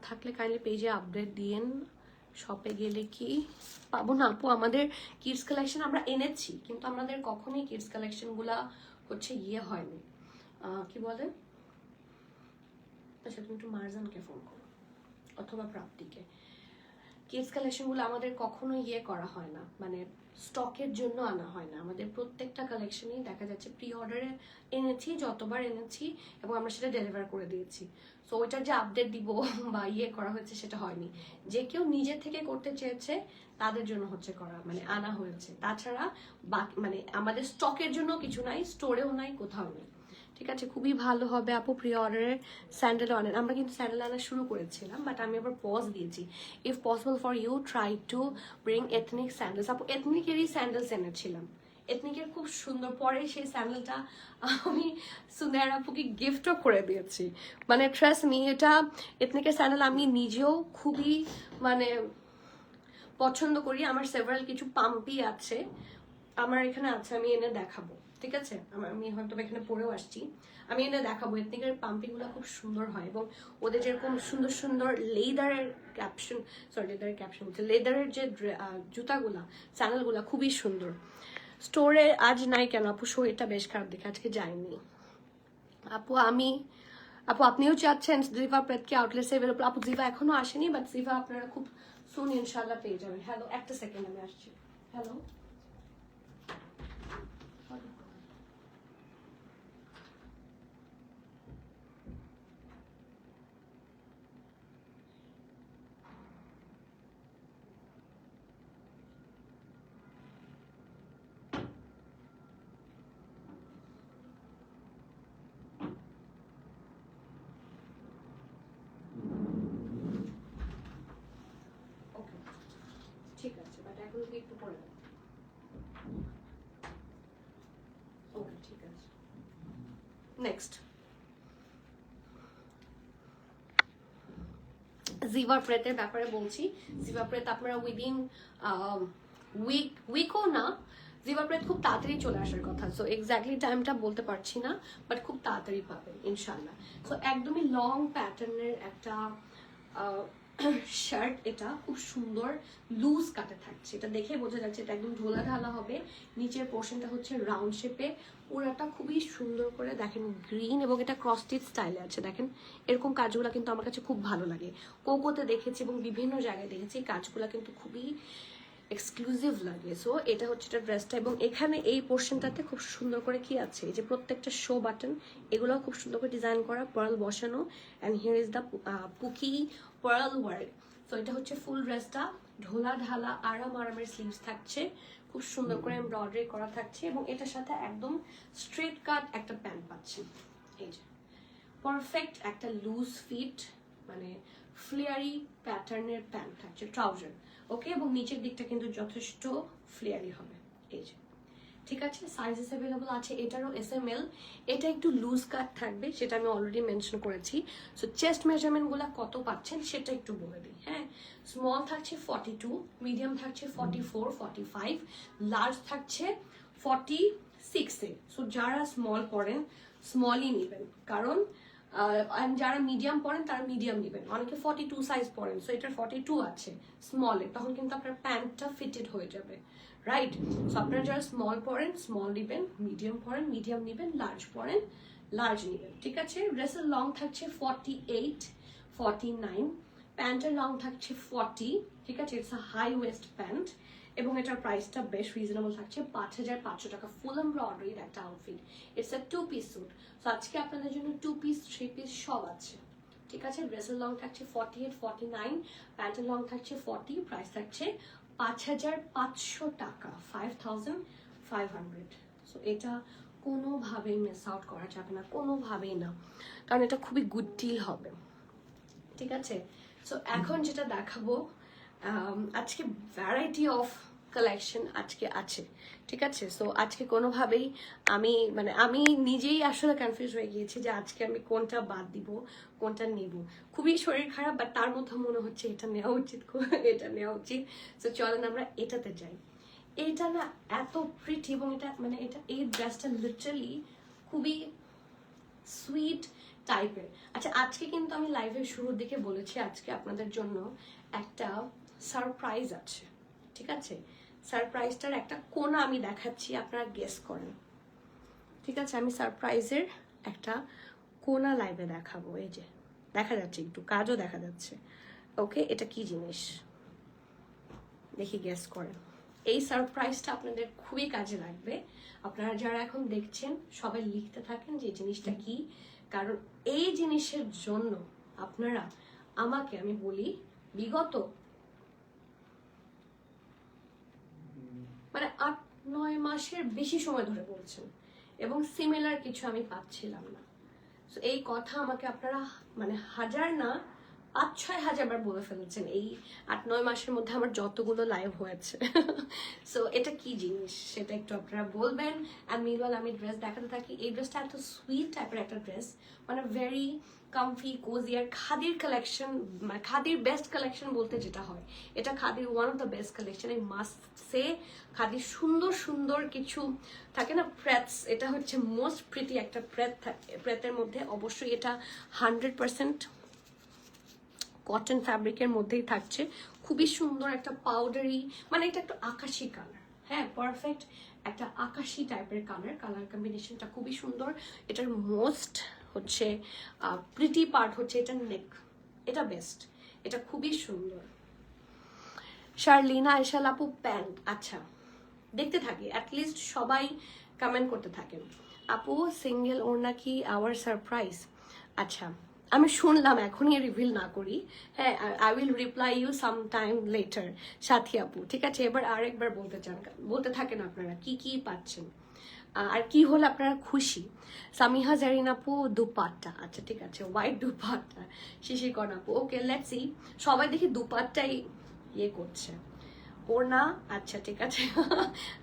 থাকলে কাইন্ডলি পেজে আপডেট দিয়েন, শপে গেলে কি পাবো না আপু? আমাদের কিডস কালেকশন আমরা এনেছি, কিন্তু আমাদের কখনোই কিডস কালেকশনগুলা হচ্ছে ইয়ে হয়নি, কি বলে, আচ্ছা তুমি একটু মারজানকে ফোন করো অথবা প্রাপ্তিকে। কিডস কালেকশনগুলো আমাদের কখনো ইয়ে করা হয় না, মানে স্টকের জন্য আনা হয় না। আমাদের প্রত্যেকটা কালেকশনেই দেখা যাচ্ছে প্রি অর্ডারে এনেছি, যতবার এনেছি এবং আমরা সেটা ডেলিভার করে দিয়েছি। সো ওইটার যে আপডেট দিব বা ইয়ে করা হয়েছে সেটা হয়নি। যে কেউ নিজে থেকে করতে চেয়েছে তাদের জন্য হচ্ছে করা, মানে আনা হয়েছে। তাছাড়া বাকি মানে আমাদের স্টকের জন্য কিছু নাই, স্টোরেও নাই, কোথাও নেই, ঠিক আছে। খুবই ভালো হবে আপু প্রি অর্ডারের স্যান্ডেল আনেন। আমরা কিন্তু স্যান্ডেল আনা শুরু করেছিলাম, বাট আমি আবার পজ দিয়েছি। If possible for you try to bring ethnic sandals. আপু এথনিকেরই স্যান্ডেলস এনেছিলাম, এথনিকের খুব সুন্দর। পরে সেই স্যান্ডেলটা আমি সুন্দর আপুকে গিফটও করে দিয়েছি। মানে ট্রাস্ট মি, এটা এথনিকের স্যান্ডেল আমি নিজেও খুবই মানে পছন্দ করি। আমার সেভারাল কিছু পাম্পি আছে, আমার এখানে আছে, আমি এনে দেখাবো, ঠিক আছে। আমি হয়তো এখানে পরেও আসছি, আমি এনে দেখাবো। এথনিকের পাম্পিগুলো খুব সুন্দর হয় এবং ওদের যেরকম সুন্দর সুন্দর লেদারের ক্যাপশন, সরি লেদারের ক্যাপশন বলছে, লেদারের যে জুতাগুলা স্যান্ডেলগুলা খুবই সুন্দর। স্টোরে আজ নাই কেন আপু? শরীরটা বেশ খারাপ দেখে আজকে যাইনি আপু। আপু আপনিও চাচ্ছেন জিভা প্রেতকে আউটলেটে অ্যাভেলেবল? আপু জিভা এখনো আসেনি, বাট জিভা আপনারা খুব সুন ইনশাল্লাহ পেয়ে যাবেন। হ্যালো, একটা সেকেন্ড আমি আসছি। হ্যালো, ওকে ঠিক আছে, বাট এখন কি একটু পরে দেবো? ওকে ঠিক আছে। নেক্সট জিভা প্রেতের ব্যাপারে বলছি। জিভা প্রেত আপনারা উইদিন উইকও না, জিভা প্রেত খুব তাড়াতাড়ি চলে আসার কথা। সো এক্স্যাক্টলি টাইমটা বলতে পারছি না, বাট খুব তাড়াতাড়ি পাবেন ইনশাল্লাহ। সো একদমই লং প্যাটার্নের একটা শার্ট, এটা খুব সুন্দর লুজ কাটে থাকছে, এটা দেখে বোঝা যাচ্ছে এটা একদম ঢোলা ঢালা হবে। নিচের পোর্শনটা হচ্ছে রাউন্ড শেপে, পুরোটা খুবই সুন্দর করে দেখেন গ্রিন, এবং এটা ক্রস স্টিচ স্টাইলে আছে। দেখেন এরকম কাজগুলো কিন্তু আমার কাছে খুব ভালো লাগে, কোকোতে দেখেছি এবং বিভিন্ন জায়গায় দেখেছি, কাজগুলো কিন্তু খুবই এক্সক্লুসিভ লাগে। সো এটা হচ্ছে এটা ড্রেসটা, এবং এখানে এই পোর্শনটাতে খুব সুন্দর করে কি আছে, এই যে প্রত্যেকটা শো বাটন, এগুলো খুব সুন্দর করে ডিজাইন করা, পার্ল বসানো। And here is the pookie pearl work. So এটা হচ্ছে ফুল ড্রেসটা, ঢোলা ঢালা আরামের স্লিভস থাকছে, খুব সুন্দর করে এমব্রয়ডারি করা থাকছে, এবং এটার সাথে একদম স্ট্রেট কাট একটা প্যান্ট পাচ্ছি। এই যে পারফেক্ট একটা লুজ ফিট মানে ফ্লেয়ারি প্যাটার্নের প্যান্ট থাকছে, ট্রাউজার, ওকে। এবং নিচের দিকটা কিন্তু যথেষ্ট ফ্লেয়ারি হবে, এই যে ঠিক আছে। সাইজেস অ্যাভেলেবল আছে, এটারও SML। এটা একটু লুজ কাট থাকবে, সেটা আমি অলরেডি মেনশন করেছি। সো চেস্ট মেজারমেন্টগুলো কত পাচ্ছেন সেটা একটু বলে দিই, হ্যাঁ। স্মল থাকছে 42, মিডিয়াম থাকছে 44, 45, লার্জ থাকছে 46-এ। সো যারা স্মল পরেন স্মলই নেবেন, কারণ যারা মিডিয়াম পরেন তারা মিডিয়াম নেবেন। অনেকে 42 সাইজ পরেন, সো এটার 42 আছে স্মলে, তখন কিন্তু আপনার প্যান্টটা ফিটেড হয়ে যাবে, রাইট। সো আপনারা যারা স্মল পরেন স্মল নেবেন, মিডিয়াম পরেন মিডিয়াম নেবেন, লার্জ পরেন লার্জ নেবেন, ঠিক আছে। ড্রেসের লং থাকছে 48, 49, প্যান্টের লং থাকছে 40, ঠিক আছে। It's a high waist pants, এবং এটার প্রাইসটা বেশ রিজনেবল থাকছে, 5,500 টাকা। ফুল এমব্রয়ডারির একটা outfit, it's a 2 piece suit. So আজকে আপনাদের জন্য 2 পিস 3 পিস সব আছে, ঠিক আছে। ড্রেসের লং থাকছে 48 49, প্যান্টের লং থাকছে 40, প্রাইস থাকছে 5,500 টাকা, 5,500। সো এটা কোনোভাবেই মিস আউট করা যাবে না, কোনোভাবেই না, কারণ এটা খুবই গুড ডিল হবে, ঠিক আছে। সো এখন যেটা দেখাবো, আজকে ভ্যারাইটি অফ কালেকশন আজকে আছে, ঠিক আছে। সো আজকে কোনোভাবেই আমি নিজেই আসলে কনফিউজ হয়ে গিয়েছি যে আজকে আমি কোনটা বাদ দিব, কোনটা নেব। খুবই শরীর খারাপ, বাট তার মধ্যে মনে হচ্ছে এটা নেওয়া উচিত, এটা নেওয়া উচিত। সো চলেন আমরা এটাতে যাই। এটা না এত প্রিটি, এবং এটা এই ড্রেসটা লিটারালি খুবই সুইট টাইপের। আচ্ছা, আজকে কিন্তু আমি লাইভের শুরুর দিকে বলেছি আজকে আপনাদের জন্য একটা সারপ্রাইজ আছে, ঠিক আছে। সারপ্রাইজটার একটা কোণা আমি দেখাচ্ছি, আপনারা গেস করেন, ঠিক আছে। আমি সারপ্রাইজের একটা কোণা লাইভে দেখাবো, এই যে দেখা যাচ্ছে, একটু কাজও দেখা যাচ্ছে। ওকে, এটা কি জিনিস দেখি গেস করেন। এই সারপ্রাইজটা আপনাদের খুবই কাজে লাগবে। আপনারা যারা এখন দেখছেন সবাই লিখতে থাকেন যে জিনিসটা কি, কারণ এই জিনিসের জন্য আপনারা আমাকে, আমি বলি, বিগত 8-9 মাসের বেশি সময় ধরে বলছেন, এবং সিমিলার কিছু আমি পাচ্ছিলাম না। সো এই কথা আমাকে আপনারা হাজার না 5-6 হাজার বার বলে ফেলেছেন এই 8-9 মাসের মধ্যে আমার যতগুলো লাইভ হয়েছে। সো এটা কি জিনিস সেটা একটু আপনারা বলবেন। আর মিলওয়াল আমি ড্রেস দেখাতে থাকি। এই ড্রেসটা এত সুইট টাইপের একটা ড্রেস, ভেরি কমফি কোজি, আর খাদির কালেকশন, খাদির বেস্ট কালেকশন বলতে যেটা হয়, এটা খাদির one of the best collection. এই মাস্ট সে খাদির সুন্দর সুন্দর কিছু থাকে না, প্রেটস, এটা হচ্ছে মোস্ট প্রিটি একটা প্রেট থাকে। প্রেতের মধ্যে অবশ্যই এটা 100% কটন ফ্যাব্রিকের মধ্যেই থাকছে। খুবই সুন্দর একটা পাউডারি, এটা একটা আকাশি কালার, হ্যাঁ, পারফেক্ট একটা আকাশি টাইপের কালার কম্বিনেশনটা খুবই সুন্দর। এটার মোস্ট হচ্ছে প্রিটি পার্ট হচ্ছে এটার নেক, এটা বেস্ট, এটা খুবই সুন্দর। শার্লিনা আয়েশা আপু প্যান্ট, আচ্ছা দেখতে থাকি, অ্যাটলিস্ট সবাই কমেন্ট করতে থাকেন। আপু সিঙ্গেল ওড়না কি আওয়ার সারপ্রাইজ? আচ্ছা, আমি শুনলাম, এখনই রিভিল না করি, হ্যাঁ, I will reply you some time later. Sathi আপু, ঠিক আছে, এবার আরেকবার বলতে থাকেন আপনারা কি কি পাচ্ছেন আর কি হলে আপনারা খুশি। সামিহা জারিন আপু দুপাট্টা, আচ্ছা ঠিক আছে, হোয়াইট দুপাট্টা। শিশিকন আপু, ওকে লেটস সি, সবাই দেখি দুপাট্টাই ইয়ে করছে, ওড়না, আচ্ছা ঠিক আছে।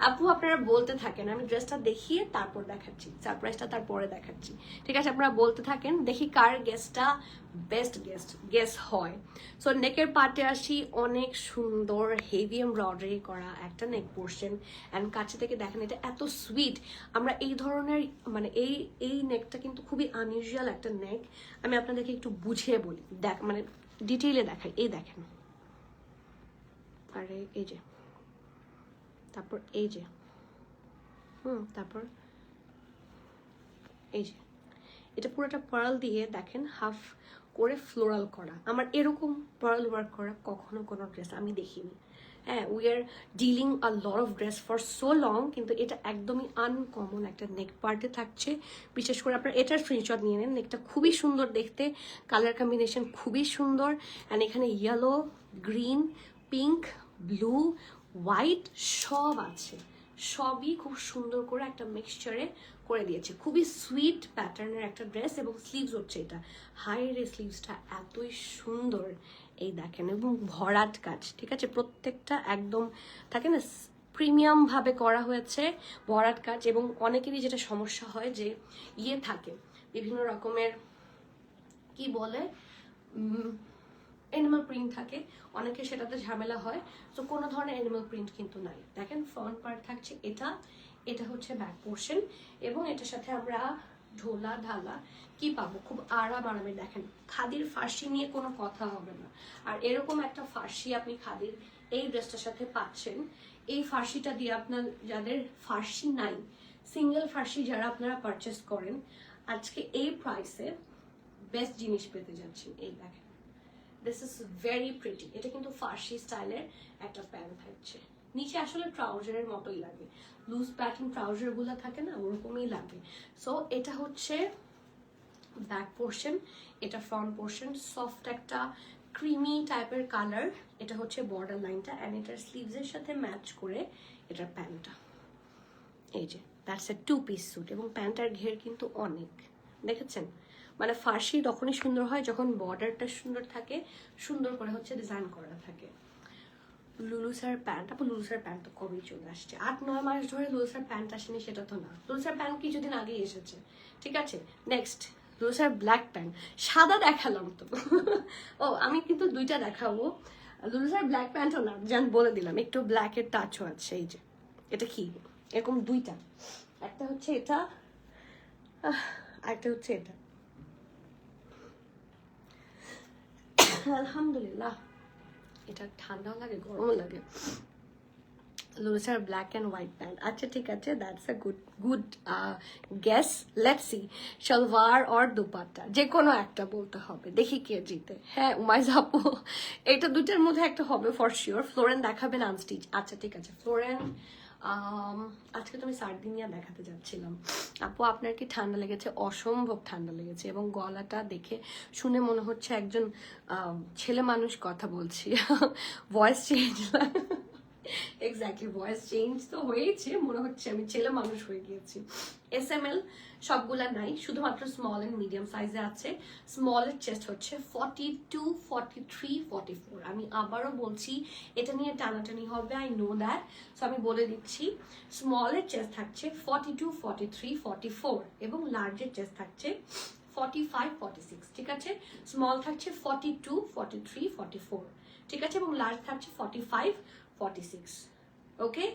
আপু আপনারা বলতে থাকেন, আমি ড্রেসটা দেখিয়ে তারপর দেখাচ্ছি, সারপ্রাইজটা তারপরে দেখাচ্ছি, ঠিক আছে। আপনারা বলতে থাকেন, দেখি কার গেস্টটা বেস্ট গেস হয়। সো নেকের পার্টে আসি, অনেক সুন্দর হেভি এমব্রয়ডারি করা একটা নেক পোর্শন, অ্যান্ড কাছে থেকে দেখেন এটা এত সুইট। আমরা এই ধরনের এই নেকটা কিন্তু খুবই আনইউজুয়াল একটা নেক। আমি আপনাদেরকে একটু বুঝিয়ে বলি, ডিটেইলে দেখাই। এই দেখেন, আরে এই যে, তারপর এই যে, তারপর এই যে, এটা পুরোটা পার্ল দিয়ে দেখেন হাফ করে ফ্লোরাল করা। আমার এরকম পার্ল ওয়ার্ক করা কখনো কোনো ড্রেস আমি দেখিনি। হ্যাঁ, we are dealing a lot of dress for so long, কিন্তু এটা একদমই আনকমন একটা নেক পার্টে থাকছে। বিশেষ করে আপনারা এটার স্ক্রিনশট নিয়ে নেন, নেকটা খুবই সুন্দর দেখতে, কালার কম্বিনেশন খুবই সুন্দর, অ্যান্ড এখানে yellow, green, pink, blue, white সব আছে, সবই খুব সুন্দর করে একটা মিক্সচারে করে দিয়েছে। খুবই সুইট প্যাটার্নের একটা ড্রেস, এবং স্লিভস হচ্ছে এটা হাই রে, স্লিভসটা এতই সুন্দর, এই দেখেন, এবং ভরাট কাজ, ঠিক আছে, প্রত্যেকটা একদম থাকে না প্রিমিয়াম ভাবে করা হয়েছে, ভরাট কাজ। এবং অনেকেরই যেটা সমস্যা হয় যে ইয়ে থাকে, বিভিন্ন রকমের কি বলে অ্যানিমাল প্রিন্ট থাকে, অনেকে সেটাতে ঝামেলা হয়। তো কোনো ধরনের অ্যানিমাল প্রিন্ট কিন্তু নাই। দেখেন ফ্রন্ট পার্ট থাকছে এটা হচ্ছে ব্যাক পোর্শন, এবং এটার সাথে আমরা ঢোলা ঢালা কি পাবো, খুব আরামে। দেখেন খাদির ফার্সি নিয়ে কোনো কথা হবে না, আর এরকম একটা ফার্সি আপনি খাদির এই ড্রেসটার সাথে পাচ্ছেন। এই ফার্সিটা দিয়ে আপনার যাদের ফার্সি নাই, সিঙ্গেল ফার্সি যারা আপনারা পারচেস করেন, আজকে এই প্রাইসে বেস্ট জিনিস পেতে যাচ্ছেন। এই দেখেন, দিস ইজ ভেরি প্রিটি। এটা কিন্তু ফার্সি স্টাইলের একটা প্যান্ট থাকছে, নিচে আসলে ট্রাউজারের মতোই লাগে, লুজ প্যাটার্ন ট্রাউজার গুলো থাকে না, ওরকমই লাগে। সো এটা হচ্ছে ব্যাক পোর্শন, এটা ফ্রন্ট পোর্শন, সফট একটা ক্রিমি টাইপের কালার। এটা হচ্ছে বর্ডার লাইনটা, অ্যান্ড এটার স্লিভসের সাথে ম্যাচ করে এটার প্যান্টটা। এই যে দ্যাটস এ 2 পিস স্যুট, এবং প্যান্টার ঘের কিন্তু অনেক, দেখেছেন? মানে ফার্সি তখনই সুন্দর হয় যখন বর্ডারটা সুন্দর থাকে, সুন্দর করে হচ্ছে ডিজাইন করা থাকে। লুলুসার প্যান্ট, আপু লুলুসার প্যান্ট তো কবেই চলে আসছে, 8-9 মাস ধরে লুলুসার প্যান্ট আসেনি সেটা তো না, লুলুসার প্যান্ট কিছুদিন আগেই এসেছে। ঠিক আছে, নেক্সট লুলুসার ব্ল্যাক প্যান্ট, সাদা দেখালাম তো ও আমি কিন্তু 2টা দেখাবো। লুলুসার ব্ল্যাক প্যান্টও না, জান বলে দিলাম, একটু ব্ল্যাকের টাচও আছে। এই যে এটা কি, এরকম 2টা, একটা হচ্ছে এটা, একটা হচ্ছে এটা। আলহামদুলিল্লাহ, এটা ঠান্ডাও লাগে গরমও লাগে। লুলুসার ব্ল্যাক অ্যান্ড হোয়াইট প্যান্ট, আচ্ছা ঠিক আছে, that's a good guess. Let's see, salwar or dupatta, যে কোনো একটা বলতে হবে, দেখি কে জিতে। হ্যাঁ উমাইজ আপু, এটা 2টার মধ্যে একটা হবে ফর শিওর। ফ্লোরেন দেখাবেন আনস্টিচ, আচ্ছা ঠিক আছে ফ্লোরেন। আজকে তুমি সার্দিনিয়া দেখাতে যাচ্ছিলাম। আপু আপনার কি ঠান্ডা লেগেছে? অসম্ভব ঠান্ডা লেগেছে, এবং গলাটা দেখে শুনে মনে হচ্ছে একজন ছেলে মানুষ কথা বলছি voice change exactly, voice change তো হয়েছে, মনে হচ্ছে আমি ছেলে মানুষ হয়ে গিয়েছি। SML সবগুলা নাই, শুধুমাত্র স্মল এন্ড মিডিয়াম সাইজে আছে। স্মলের চেস্ট হচ্ছে 42, 43, 44। আমি আবারও বলছি, এটা নিয়ে টানাটানি হবে, আই নো দ্যাট, সো আমি বলে দিচ্ছি। স্মলের চেস্ট থাকছে 42, 43, 44, এবং লার্জের চেস্ট থাকছে 45, 46। ঠিক আছে, স্মল থাকছে 42, 43, 44। ঠিক আছে, এবং লার্জ থাকছে 45, 46। ওকে,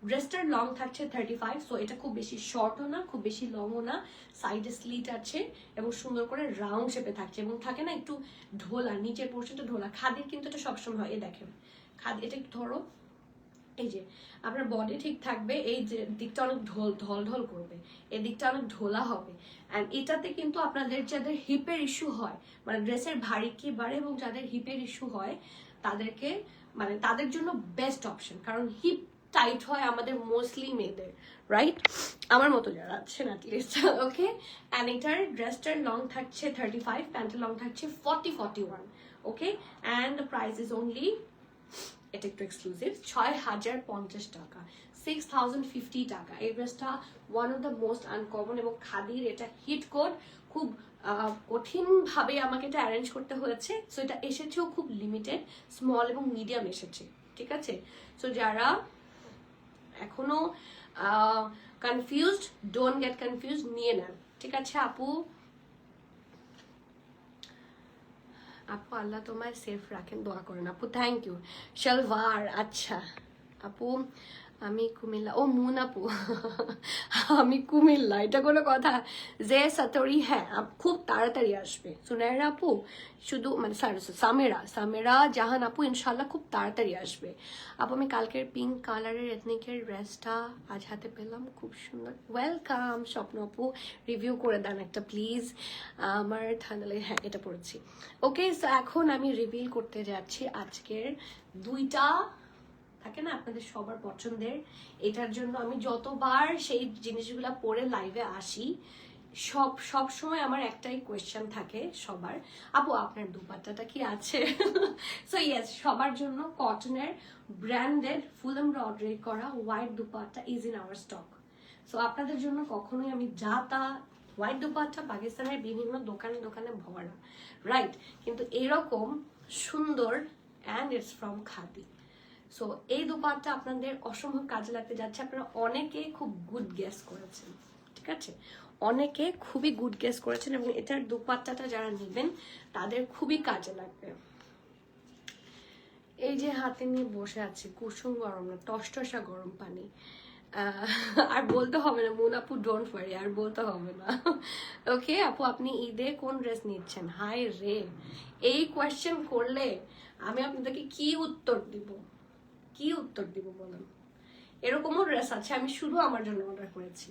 ড্রেসটার লং থাকছে 35, সো এটা খুব বেশি শর্টও না, খুব বেশি লংও না, সাইডে স্লিট আছে, এবং সুন্দর করে রাউন্ড শেপে থাকছে, এবং থাকে না একটু ঢোলা, নিচের পোর্শনটা ঢোলা। খাদির কিন্তু এটা সবসময় হয়, এই দেখেন খাদি, এটা একটু ধরো, এই যে আপনার বডি ঠিক থাকবে, এই যে দিকটা অনেক ঢল ঢল করবে, এই দিকটা অনেক ঢোলা হবে। অ্যান্ড এটাতে কিন্তু আপনাদের যাদের হিপের ইস্যু হয়, মানে ড্রেসের ভারী কি বাড়ে, এবং যাদের হিপের ইস্যু হয় তাদেরকে, মানে তাদের জন্য বেস্ট অপশন, কারণ হিপ টাইট হয় আমাদের মোস্টলি মেয়েদের, রাইট? আমার মতো যারা আছেন অ্যাটলিস্ট। ওকে, অ্যান্ড এটার ড্রেসটার লং থাকছে 35, প্যান্টের লং থাকছে 40, 41। Okay, and the price is only, এটা একটু এক্সক্লুসিভ, 6050 টাকা, 6050 টাকা। এই ড্রেসটা one of the most uncommon, এবং খাদির এটা হিট কোড, খুব কঠিন ভাবে আমাকে এটা অ্যারেঞ্জ করতে হয়েছে। সো এটা এসেছেও খুব লিমিটেড, স্মল এবং মিডিয়াম এসেছে। ঠিক আছে, সো যারা এখনো কনফিউজড, ডোন্ট গেট কনফিউজড, নিয়ে নেন। ঠিক আছে আপু, আপু আল্লাহ তোমায় সেফ রাখেন, দোয়া করেন আপু। Thank you. সালওয়ার, আচ্ছা আপু আমি কুমিল্লা, ও মুন আপু আমি কুমিল্লা, এটা কোনো কথা? যে সাতরি, হ্যাঁ খুব তাড়াতাড়ি আসবে। সুনাইরা আপু শুধু, মানে সামেরা জাহান আপু ইনশাল্লাহ খুব তাড়াতাড়ি আসবে। আপু আমি কালকের পিঙ্ক কালারের এথনিকের ড্রেসটা আজ হাতে পেলাম, খুব সুন্দর। ওয়েলকাম স্বপ্ন আপু, রিভিউ করে দেন একটা প্লিজ, আমার ঠান্ডা লেগে, হ্যাঁ এটা পড়েছি। ওকে, সো এখন আমি রিভিল করতে যাচ্ছি আজকের 2টা, থাকে না আপনাদের সবার পছন্দের। এটার জন্য আমি যতবার সেই জিনিসগুলো পরে লাইভে আসি, সব সময় আমার একটাই কোয়েশ্চেন থাকে সবার, আপু আপনার দুপাট্টাটা কি আছে? সো ইয়েস, সবার জন্য কটনের ব্র্যান্ডেড ফুল এমব্রয়ডারি করা white dupatta is in our stock. So আপনাদের জন্য কখনোই আমি যা তা, হোয়াইট দুপাট্টা পাকিস্তানের বিভিন্ন দোকানে দোকানে ভরা, রাইট, কিন্তু এরকম সুন্দর, and it's from khadi. So এই দুপাট্টা আপনাদের অসম্ভব কাজে লাগতে যাচ্ছে। আপনারা অনেকে খুব গুড গেস করেছেন, ঠিক আছে, অনেকে খুবই গুড গেস করেছেন, এবং এটার দুপাট্টাটা যারা নেবেন তাদের খুবই কাজে লাগবে। এই যে হাতে নিয়ে বসে আছি, কুসুম গরম না, টসটসা গরম পানি। আর বলতে হবে না মুন আপু, ডোন্ট ওয়ারি, আর বলতে হবে না। ওকে আপু, আপনি ঈদে কোন ড্রেস নিচ্ছেন? হাই রে, এই কোয়েশ্চেন করলে আমি আপনাদেরকে কি উত্তর দিব, কি উত্তর দিব বলেন? এরকমও ড্রেস আছে আমি শুধু আমার জন্য অর্ডার করেছি,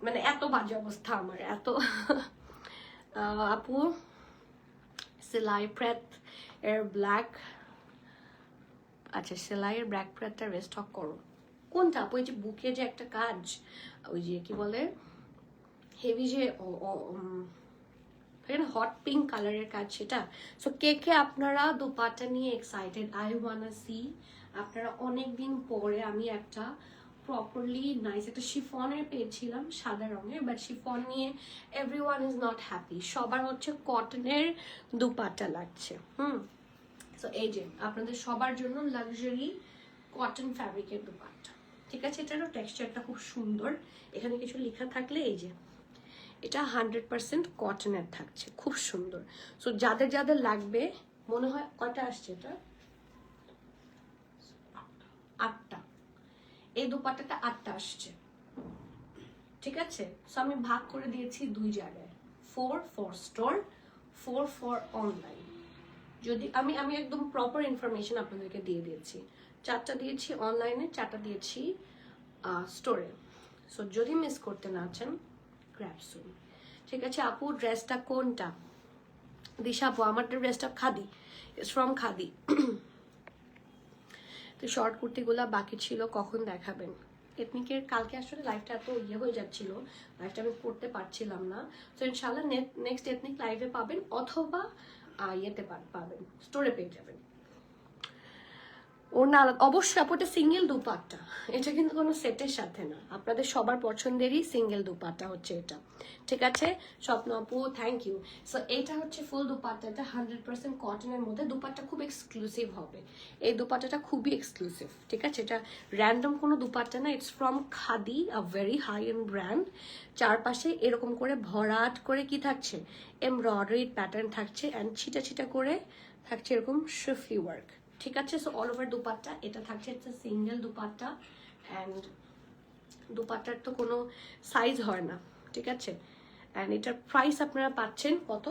মানে এত বাজে অবস্থা আমার, এত। আপু সেলাই প্রেত এর ব্ল্যাক, আচ্ছা, সেলাইয়ের ব্র্যাক প্যাডটা রেস্টক করো। কোনটা আপু? ওই যে বুকে যে একটা কাজ, ওই যে কি বলে হেভি যে হট পিঙ্ক কালারের কাজ, সেটা। সো কে কে আপনারা দোপাট্টা নিয়ে এক্সাইটেড? I ওয়ান্না C. আপনারা অনেকদিন পরে আমি একটা প্রপারলি নাইস একটা শিফনের পেয়েছিলাম সাদা রঙের, বাট শিফন নিয়ে এভরিওয়ান ইজ নট হ্যাপি। সবার হচ্ছে কটনের দুপাট্টা লাগছে। সো এই যে আপনাদের সবার জন্য লাক্সারি কটন ফ্যাব্রিকের দুপাট্টা, ঠিক আছে? এটারও টেক্সচারটা খুব সুন্দর। এখানে কিছু লেখা থাকলে এই যে এটা 100% কটনের থাকছে, খুব সুন্দর। সো যাদের যাদের লাগবে, মনে হয় কয়টা আসছে এটা? 8টা। এই দুপাট্টাটা 8টা আসছে, ঠিক আছে? সো আমি ভাগ করে দিয়েছি 2 জায়গায়, 4 ফর স্টোর, 4 ফর অনলাইন। যদি আমি একদম প্রপার ইনফরমেশন আপনাদেরকে দিয়ে দিয়েছি। 4টা দিয়েছি অনলাইনে, 4টা দিয়েছি স্টোরে। সো যদি মিস করতে না চান, গ্র্যাব সুন। ঠিক আছে আপু, ড্রেসটা কোনটা? দিশা আপু, আমার ড্রেসটা খাদি, ইটস ফ্রম খাদি। তো শর্ট কুর্তিগুলো বাকি ছিল, কখন দেখাবেন? এথনিকের কালকে আসলে লাইভটা এত হয়ে যাচ্ছিল, লাইভটা আমি করতে পারছিলাম না। তো ইনশাল্লাহ নেক্সট এথনিক লাইভে পাবেন, অথবা ইয়েতে পাবেন, স্টোরে পেয়ে যাবেন। ওর না অবশ্যই আপু, এটা সিঙ্গেল দুপাট্টা, এটা কিন্তু কোনো সেটের সাথে না। আপনাদের সবার পছন্দেরই সিঙ্গেল দুপাট্টা হচ্ছে এটা, ঠিক আছে? স্বপ্ন আপু, থ্যাংক ইউ। সো এইটা হচ্ছে ফুল দুপাট্টাটা 100% কটনের মধ্যে। দুপাট্টা খুব এক্সক্লুসিভ হবে, এই দুপাট্টাটা খুবই এক্সক্লুসিভ, ঠিক আছে? এটা র্যান্ডম কোনো দুপাট্টা না, it's from khadi, a very high end brand. চারপাশে এরকম করে ভরাট করে কি থাকছে, এমব্রয়ডারি প্যাটার্ন থাকছে, অ্যান্ড ছিটা ছিটা করে থাকছে এরকম শিফলি ওয়ার্ক, ঠিক আছে? সো অল ওভার দুপাট্টা এটা থাকছে, একটা সিঙ্গেল দুপাট্টা। অ্যান্ড দুপাট্টার তো কোনো সাইজ হয় না, ঠিক আছে? অ্যান্ড এটার প্রাইস আপনারা পাচ্ছেন কত?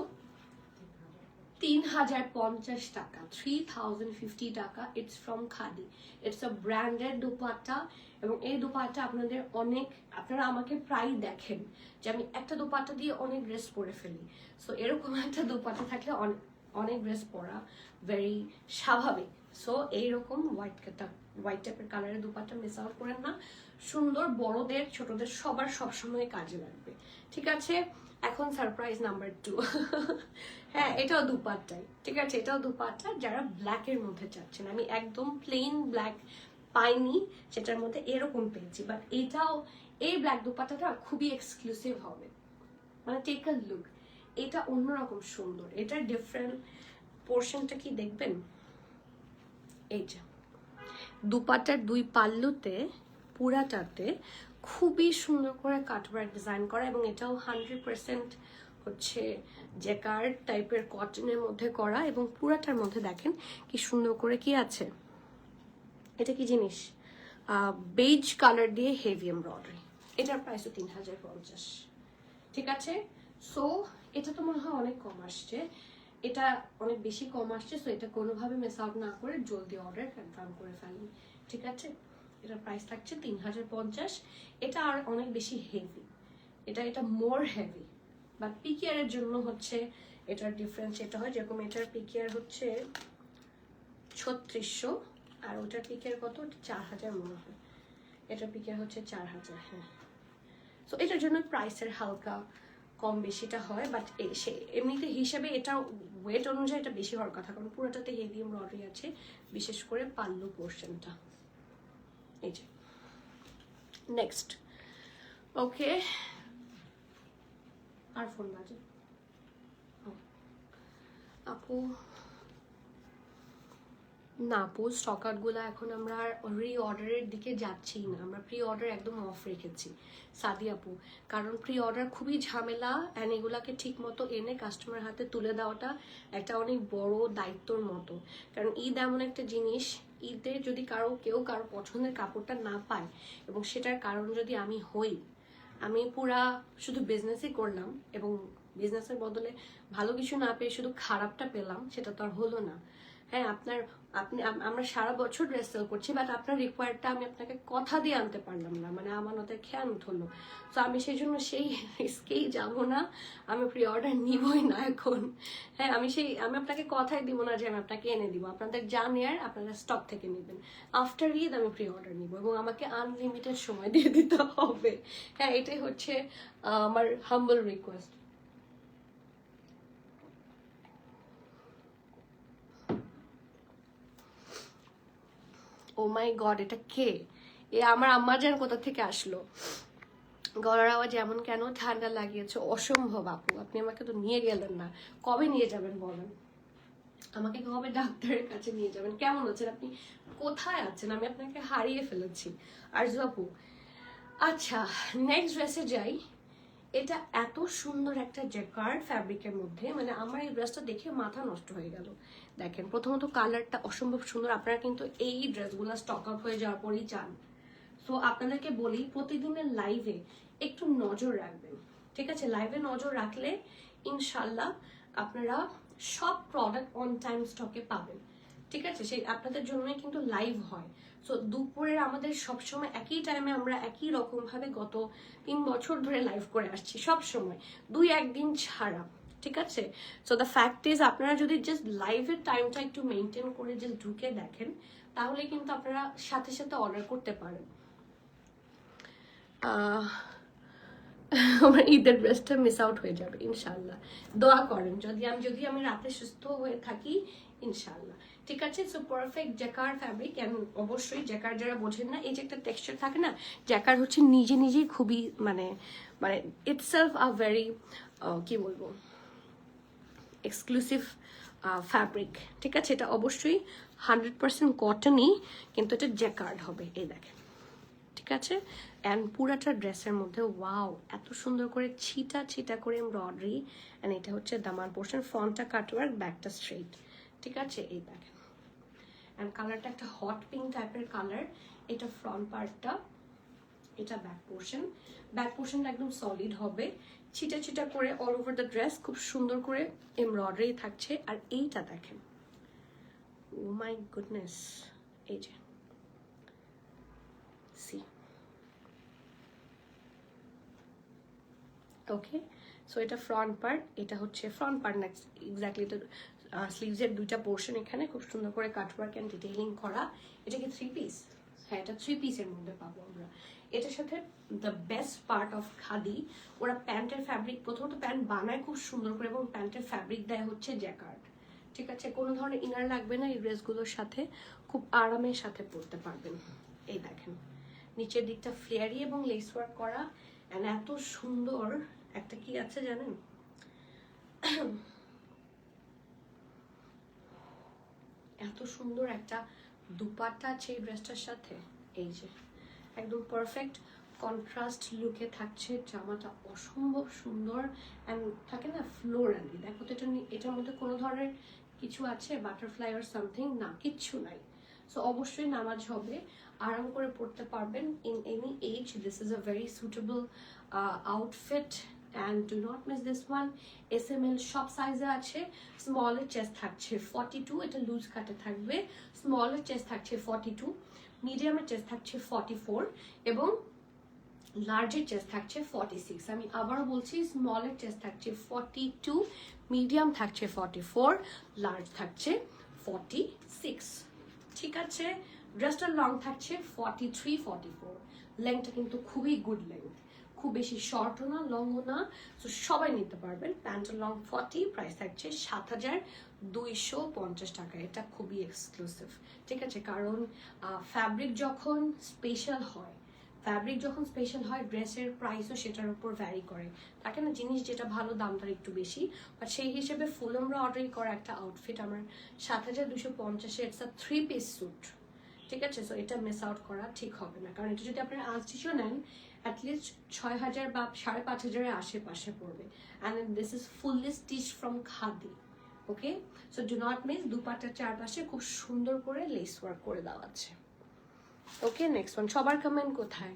3050 টাকা, 3050 টাকা। It's from khadi, it's a branded dupatta. এবং এই দুপাট্টা আপনারা আমাকে প্রায় দেখেন যে আমি একটা দুপাট্টা দিয়ে অনেক ড্রেস পরে ফেলি। সো এরকম একটা দুপাট্টা থাকলে অনেক ড্রেস পরা ভেরি স্বাভাবিক। সো এইরকম হোয়াইট টাইপের কালারের দুপাট্টা মিস আউট করেন না। সুন্দর, বড়দের ছোটদের সবার সবসময় কাজে লাগবে, ঠিক আছে? এখন সারপ্রাইজ নাম্বার 2। হ্যাঁ, এটাও দুপাট্টাই, ঠিক আছে? এটাও দুপাট্টা। যারা ব্ল্যাকের মধ্যে চাচ্ছেন, আমি একদম প্লেন ব্ল্যাক পাইনি, সেটার মধ্যে এরকম পেয়েছি, বাট এটাও এই ব্ল্যাক দুপাট্টাটা খুবই এক্সক্লুসিভ হবে, মানে টেক আ লুক। এটা অন্যরকম সুন্দর। এটার ডিফারেন্ট পোর্শনটা কি দেখবেন, এই যে দুপাট্টার 2 পাল্লুতে পুরাটাতে খুবই সুন্দর করে কাটওয়ার্ক ডিজাইন করা, এবং এটাও 100% হচ্ছে জ্যাকার্ড টাইপের কটনের মধ্যে করা। এবং পুরাটার মধ্যে দেখেন কি সুন্দর করে কি আছে, এটা কি জিনিস, বেজ কালার দিয়ে হেভি এমব্রয়ডারি। এটার প্রাইসও 3050, ঠিক আছে? সো এটা তো মনে হয় অনেক কম আসছে, এটা অনেক বেশি কম আসছে। সো এটা কোনোভাবে মিস আউট না করে জলদি অর্ডার কনফার্ম করে ফেলুন, ঠিক আছে? এটার প্রাইস থাকছে 3050। এটা আর অনেক বেশি হেভি, এটা মোর হেভি, বাট পিকিয়ারের জন্য হচ্ছে এটার ডিফারেন্স এটা হয়। যেরকম এটার পিকিয়ার হচ্ছে 3600, আর ওটার পিকিয়ার কত, 4000 মনে হয়। এটার পিকিয়ার হচ্ছে 4000, হ্যাঁ। সো এটার জন্য প্রাইসের হালকা কম বেশিটা হয়, বাট এমনিতে হিসাবে এটা ওয়েট অনুযায়ী এটা বেশি হওয়ার কথা, কারণ পুরোটাতে হেভি এমব্রয়ডারি আছে, বিশেষ করে পাল্লু পোর্শনটা। এই যে নেক্সট, ওকে। আর ফোন বাজে আপু, না আপু, স্টক আউটগুলো এখন আমরা রি অর্ডারের দিকে যাচ্ছি না, আমরা প্রি অর্ডার একদম অফ রেখেছি সাদি আপু। কারণ প্রি অর্ডার খুবই ঝামেলা, অ্যান্ড এগুলাকে ঠিক মতো এনে কাস্টমার হাতে তুলে দেওয়াটা একটা অনেক বড় দায়িত্বর মতো। কারণ ঈদ এমন একটা জিনিস, ঈদে যদি কেউ কারো পছন্দের কাপড়টা না পায়, এবং সেটার কারণ যদি আমি হই, আমি পুরা শুধু বিজনেসই করলাম এবং বিজনেসের বদলে ভালো কিছু না পেয়ে শুধু খারাপটা পেলাম, সেটা তো আর হলো না। হ্যাঁ, আমরা সারা বছর ড্রেস সেল করছি, বাট আপনার রিকোয়ারটা আমি আপনাকে কথা দিয়ে আনতে পারলাম না, মানে আমানতের খেয়ানত হলো। তো আমি সেই জন্য সেই রিস্কেই যাবো না, আমি প্রি অর্ডার নিবই না এখন। হ্যাঁ, আমি আপনাকে কথাই দিব না যে আমি আপনাকে এনে দিব, আপনাদের যা নেয়ার আপনারা স্টক থেকে নেবেন। আফটার ঈদ আমি প্রি অর্ডার নিব এবং আমাকে আনলিমিটেড সময় দিয়ে দিতে হবে। হ্যাঁ, এটাই হচ্ছে আমার humble request. O my god, এটা কে? এ আমার আম্মা জান কোথা থেকে আসলো? গলার আওয়াজ এমন কেন? ঠান্ডা লাগিয়েছে? অসম্ভব আপু, আপনি আমাকে তো নিয়ে গেলেন না। কবে নিয়ে যাবেন বলেন? আমাকে কবে ডাক্তারের কাছে নিয়ে যাবেন? কেমন আছেন আপনি? কোথায় আছেন? আমি আপনাকে হারিয়ে ফেলেছি আরজু আপু। আচ্ছা, নেক্সট ড্রেসে যাই। এটা এত সুন্দর একটা জ্যাকার্ড ফ্যাব্রিকের মধ্যে, মানে আমার এই ড্রেসটা দেখে মাথা নষ্ট হয়ে গেল। দেখেন, প্রথমত কালারটা অসম্ভব সুন্দর। আপনারা কিন্তু এই ড্রেসগুলো স্টক আউট হয়ে যাওয়ার পরেই চান। তো আপনাদেরকে বলি, প্রতিদিনের লাইভে একটু নজর রাখবেন, ঠিক আছে? লাইভে নজর রাখলে ইনশাল্লাহ আপনারা সব প্রোডাক্ট অন টাইম স্টকে পাবেন, ঠিক আছে? সেই আপনাদের জন্যই কিন্তু লাইভ হয়। সো দুপুরের আমাদের সবসময় একই টাইমে আমরা একই রকম ভাবে গত 3 বছর ধরে লাইভ করে আসছি, সব সময় 2-1 দিন ছাড়া, ঠিক আছে? সো দ্য ফ্যাক্ট ইজ, আপনারা যদি জাস্ট লাইভের টাইমটা একটু মেনটেন করে জাস্ট ঢুকে দেখেন, তাহলে কিন্তু আপনারা সাথে সাথে অর্ডার করতে পারেন। আমার ঈদের ড্রেসটা মিস আউট হয়ে যাবে ইনশাল্লাহ, দোয়া করেন। যদি আমি রাতে সুস্থ হয়ে থাকি ইনশাল্লাহ, ঠিক আছে? So perfect jacquard fabric. অবশ্যই জ্যাকার যারা বোঝেন না, এই যে একটা টেক্সচার থাকে না, জ্যাকার হচ্ছে নিজেই খুবই মানে মানে ইটসেলফ আ ভেরি কি বলবো, এক্সক্লুসিভ ফ্যাব্রিক, ঠিক আছে? এটা অবশ্যই 100% কটনই, কিন্তু এটা জ্যাকার্ড হবে, এই দেখেন, ঠিক আছে? অ্যান্ড পুরাটা ড্রেসের মধ্যে ওয়াও, এত সুন্দর করে ছিটা ছিটা করে এমব্রয়ডারি। অ্যান্ড এটা হচ্ছে দামান পোর্শন, ফ্রন্টটা কাটওয়ার্ক, ব্যাকটা স্ট্রেট, ঠিক আছে? এই দেখেন, অ্যান্ড কালারটা একটা হট পিঙ্ক টাইপের কালার। এটা ফ্রন্ট পার্টটা, এটা ব্যাক পোর্শন। ব্যাক পোর্শনটা একদম সলিড হবে, ছিটা ছিটা করে অল ওভার দ্য ড্রেস খুব সুন্দর করে এমব্রয়ডারি থাকছে। আর এইটা দেখেন, ও মাই গুডনেস, এই যে সি, ওকে? সো এটা ফ্রন্ট পার্ট, এটা হচ্ছে ফ্রন্ট পার্ট না, এক্স্যাক্টলি এটা স্লিভসের দুইটা পোর্শন, এখানে খুব সুন্দর করে কাটওয়ার্ক অ্যান্ড ডিটেইলিং করা। এটা কি 3 পিস? হ্যাঁ, এটা 3 পিসের মধ্যে পাবো আমরা। এটার সাথে the best part of khadi, ওরা প্যান্টের ফ্যাব্রিক, প্রথমত প্যান্ট বানায় খুব সুন্দর করে এবং প্যান্টের ফ্যাব্রিক দেয় হচ্ছে জ্যাকার্ড, ঠিক আছে? কোনো ধরনের ইনার লাগবে না এই ড্রেসগুলোর সাথে, খুব আরামের সাথে পরতে পারবেন। এই দেখেন, নিচের দিকটা ফ্লেয়ারি এবং লেস ওয়ার্ক করা। অ্যান্ড এত সুন্দর একটা কি আছে জানেন, এত সুন্দর একটা দুপাট্টা আছে এই ড্রেসটার সাথে। এই যে একদম পারফেক্ট কন্ট্রাস্ট লুকে থাকছে জামাটা, অসম্ভব সুন্দর। অ্যান্ড থাকে না ফ্লোরালি, দেখো তো এটার মধ্যে কোনো ধরনের কিছু আছে বাটারফ্লাই অর সামথিং? না, কিচ্ছু নাই। সো অবশ্যই নামাজ হবে, আরাম করে পড়তে পারবেন in any age. This is a very suitable outfit and do not miss this one. SML সব সাইজে আছে। স্মলের চেস্ট থাকছে 42, এটা লুজ কাটে থাকবে। স্মলের চেস্ট থাকছে 42, মিডিয়ামের চেস্ট থাকছে 44 এবং লার্জের চেস্ট থাকছে 46। আমি আবারও বলছি, স্মলের চেস্ট থাকছে 42, মিডিয়াম থাকছে 44, লার্জ থাকছে 46, ঠিক আছে? ড্রেসটার লং থাকছে 43, 44। লেন্থটা কিন্তু খুবই গুড লেন্থ, খুব বেশি শর্টও না লংও না, তো সবাই নিতে পারবেন। প্যান্টের লং 40, প্রাইস থাকছে 7,250 টাকা। এটা খুবই এক্সক্লুসিভ, ঠিক আছে? কারণ ফ্যাব্রিক যখন স্পেশাল হয়, ড্রেসের প্রাইসও সেটার উপর ভ্যারি করে, থাকে না? জিনিস যেটা ভালো দামটার একটু বেশি, বাট সেই হিসেবে ফুল এমব্রয়ডারি করা একটা আউটফিট আমার 7,250-এ, ইটস আ 3 পিস স্যুট, ঠিক আছে? সো এটা মিস আউট করা ঠিক হবে না, কারণ এটা যদি আপনারা আনস্টিচও নেন অ্যাটলিস্ট 6,000 বা 5,500-এর আশেপাশে পড়বে। And this is fully stitch from khadi, okay? So do not miss. দুপাটার চারপাশে খুব সুন্দর করে লেস ওয়ার্ক করে দেওয়া আছে, ওকে? Next one. সবার কমেন্ট কোথায়?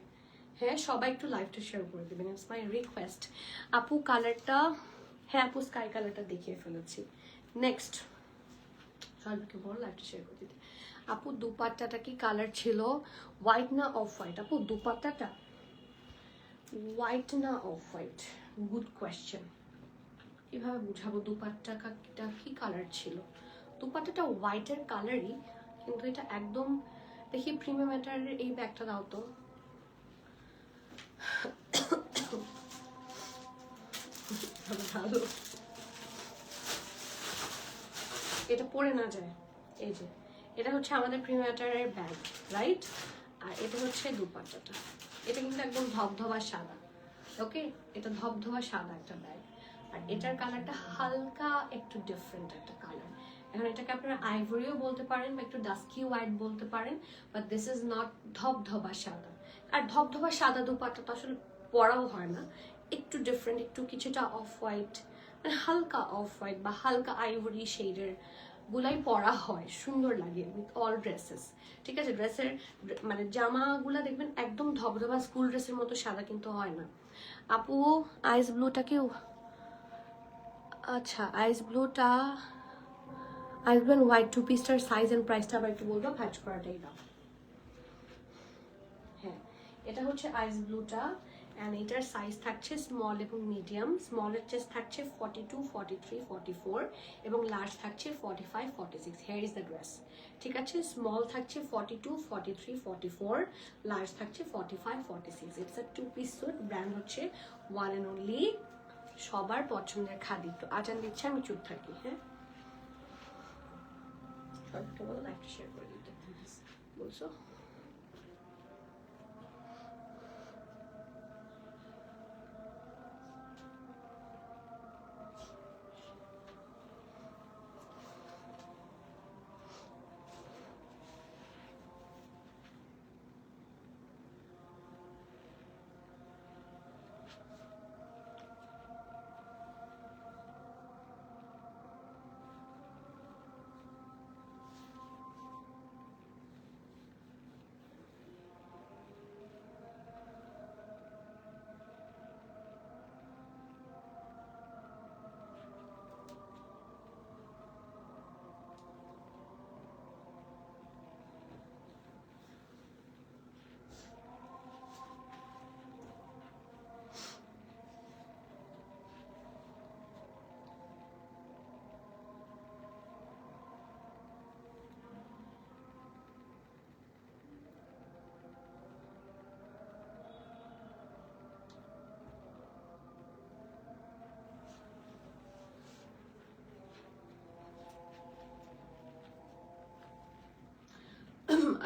হ্যাঁ, সবাই একটু লাইভটা শেয়ার করে দেবেন, ইটস মাই রিকোয়েস্ট। আপু কালারটা, হ্যাঁ আপু স্কাই কালারটা দেখিয়ে ফেলেছি। নেক্সট সবাইকে বল একটা শেয়ার করে দিতে। আপু দুপাট্টাটা কি কালার ছিল, হোয়াইট না অফ হোয়াইট? আপু দুপাট্টাটা হোয়াইট না অফ হোয়াইট? Good question. কিভাবে বুঝাবো দুপাট্টাটা কি কালার ছিল? দুপাট্টাটা হোয়াইটের কালারই, কিন্তু এটা একদম দেখি প্রিমিয়াম ম্যাটারের এই ব্যাগটা দাও তো। ভালো, এটা পরে না যায়। এই যে এটা হচ্ছে আমাদের প্রিমিয়াম ম্যাটারের ব্যাগ, রাইট? আর এটা হচ্ছে দুপাট্টাটা, এটা কিন্তু একদম ধবধবা সাদা। ওকে, এটা ধবধবা সাদা একটা ব্যাগ, আর এটার কালারটা হালকা একটু ডিফারেন্ট একটা কালার। এখন এটাকে আপনারা আইভরিও বলতে পারেন বা একটু ডাস্কি হোয়াইট বলতে পারেন, বাট দিস ইজ নট ধবধবা সাদা। আর ধবধবা সাদা দুপাট্টা তো আসলে পরাও হয় না, একটু ডিফারেন্ট, একটু কিছুটা অফ হোয়াইট, মানে হালকা অফ হোয়াইট বা হালকা আইভরি শেডের গুলাই পরা হয়, সুন্দর লাগে উইথ অল ড্রেসেস। ঠিক আছে, ড্রেসের মানে জামাগুলা দেখবেন একদম ধবধবা স্কুল ড্রেসের মতো সাদা কিন্তু হয় না। আপু আইস ব্লুটা কেউ, আচ্ছা আইস ব্লুটা, আইস ব্লু হোয়াইট টু পিসটার সাইজ এন্ড প্রাইসটা আবার একটু বলবো, ভাজ করাটাই দাও। হ্যাঁ এটা হচ্ছে আইস ব্লুটা, অ্যান্ড এটার সাইজ থাকছে স্মল এবং মিডিয়াম। স্মলের চেস্ট থাকছে 42, 43, 44 এবং লার্জ থাকছে 45, 46। Hair is the dress. ঠিক আছে, স্মল থাকছে 42, 43, 44, লার্জ থাকছে 45, 46। It's a two piece suit, brand হচ্ছে ওয়ান অ্যান্ড অনলি সবার পছন্দের খাদি। তো আজান দিচ্ছে, আমি চুপ থাকি। হ্যাঁ সবাইকে বলো একটা শেয়ার করে দিতে বলছো।